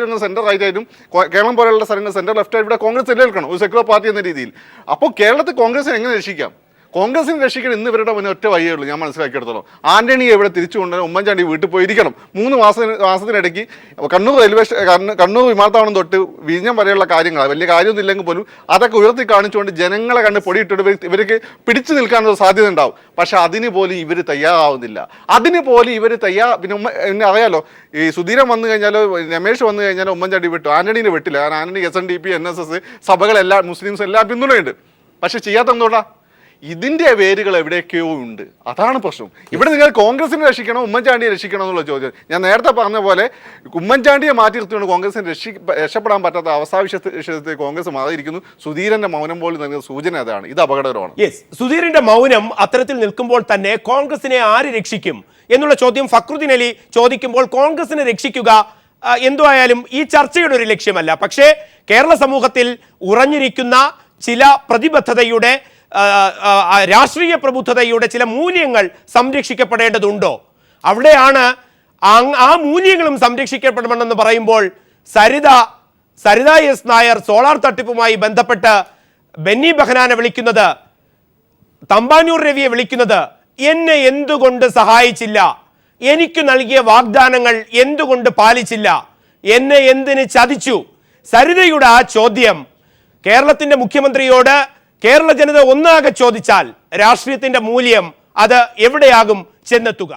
രംഗം സെൻട്രൽ റൈറ്റ് ആയിട്ടും, കേരളം പോലെയുള്ള സ്ഥലങ്ങൾ സെൻട്രൽ ലെഫ്റ്റ് ആയിട്ട് ഇവിടെ കോൺഗ്രസ് നിലനിൽക്കണം ഒരു സെക്യുലർ പാർട്ടി എന്ന രീതിയിൽ. അപ്പോൾ കേരളത്തിൽ കോൺഗ്രസിനെ എങ്ങനെ രക്ഷിക്കാം? കോൺഗ്രസിനെ രക്ഷിക്കണം ഇന്ന് ഇവരുടെ മുന്നേ ഒറ്റ വഴിയേ ഉള്ളൂ. ഞാൻ മനസ്സിലാക്കിയെടുത്തോളം ആന്റണിയെ ഇവിടെ തിരിച്ചു കൊണ്ടുവരാൻ ഉമ്മൻചാണ്ടി വീട്ടിൽ പോയിരിക്കണം. 3 മാസത്തിനിടയ്ക്ക് കണ്ണൂർ വിമാനത്താവളം തൊട്ട് വിഴിഞ്ഞം വരെയുള്ള കാര്യങ്ങൾ വലിയ കാര്യമൊന്നും ഇല്ലെങ്കിൽ പോലും അതൊക്കെ ഉയർത്തി കാണിച്ചുകൊണ്ട് ജനങ്ങളെ കണ്ട് പൊടിയിട്ടിട്ട് ഇവർക്ക് പിടിച്ചു നിൽക്കാനുള്ള സാധ്യത ഉണ്ടാവും. പക്ഷെ അതിന് പോലും ഇവർ തയ്യാറാവുന്നില്ല. പിന്നെ അറിയാലോ, ഈ സുധീരൻ വന്നു കഴിഞ്ഞാലോ രമേശ് വന്നു കഴിഞ്ഞാലോ ഉമ്മൻചാണ്ടി വിട്ടു, ആന്റണീനെ വിട്ടില്ല. കാരണം ആന്റണി SNDP NSS സഭകളെല്ലാം മുസ്ലിംസ് എല്ലാം പിന്തുണയുണ്ട്. പക്ഷെ ചെയ്യാത്ത എന്തുകൊണ്ടാ? ഇതിന്റെ വേരുകൾ എവിടെയൊക്കെയോ ഉണ്ട്. അതാണ് പ്രശ്നം. ഇവിടെ നിങ്ങൾ കോൺഗ്രസിനെ രക്ഷിക്കണോ ഉമ്മൻചാണ്ടിയെ രക്ഷിക്കണോ എന്നുള്ള ചോദ്യം. ഞാൻ നേരത്തെ പറഞ്ഞ പോലെ ഉമ്മൻചാണ്ടിയെ മാറ്റി നിർത്തിക്കൊണ്ട് കോൺഗ്രസിനെ രക്ഷപ്പെടാൻ പറ്റാത്ത അവസ്ഥാവിഷയത്തിൽ കോൺഗ്രസ് മാറിയിരിക്കുന്നു. സുധീരന്റെ മൗനം പോലും നൽകുന്ന സൂചന അതാണ്. ഇത് അപകടകരമാണ്. യെസ്, സുധീരന്റെ മൗനം അത്തരത്തിൽ നിൽക്കുമ്പോൾ തന്നെ കോൺഗ്രസിനെ ആര് രക്ഷിക്കും എന്നുള്ള ചോദ്യം ഫക്രുദ്ദീൻ അലി ചോദിക്കുമ്പോൾ, കോൺഗ്രസിനെ രക്ഷിക്കുക എന്തുവായാലും ഈ ചർച്ചയുടെ ഒരു ലക്ഷ്യമല്ല. പക്ഷേ കേരള സമൂഹത്തിൽ ഉറഞ്ഞിരിക്കുന്ന ചില പ്രതിബദ്ധതയുടെ, രാഷ്ട്രീയ പ്രബുദ്ധതയുടെ ചില മൂല്യങ്ങൾ സംരക്ഷിക്കപ്പെടേണ്ടതുണ്ടോ? അവിടെയാണ് ആ മൂല്യങ്ങളും സംരക്ഷിക്കപ്പെടണമെന്ന് പറയുമ്പോൾ സരിത S. നായർ സോളാർ തട്ടിപ്പുമായി ബന്ധപ്പെട്ട് ബെന്നി ബെഹനാനെ വിളിക്കുന്നത്, തമ്പാനൂർ രവിയെ വിളിക്കുന്നത്, എന്നെ എന്തുകൊണ്ട് സഹായിച്ചില്ല, എനിക്ക് നൽകിയ വാഗ്ദാനങ്ങൾ എന്തുകൊണ്ട് പാലിച്ചില്ല, എന്നെ എന്തിന് ചതിച്ചു? സരിതയുടെ ആ ചോദ്യം കേരളത്തിന്റെ മുഖ്യമന്ത്രിയോട് കേരള ജനത ഒന്നാകെ ചോദിച്ചാൽ രാഷ്ട്രീയത്തിന്റെ മൂല്യം അത് എവിടെയാകും ചെന്നെത്തുക?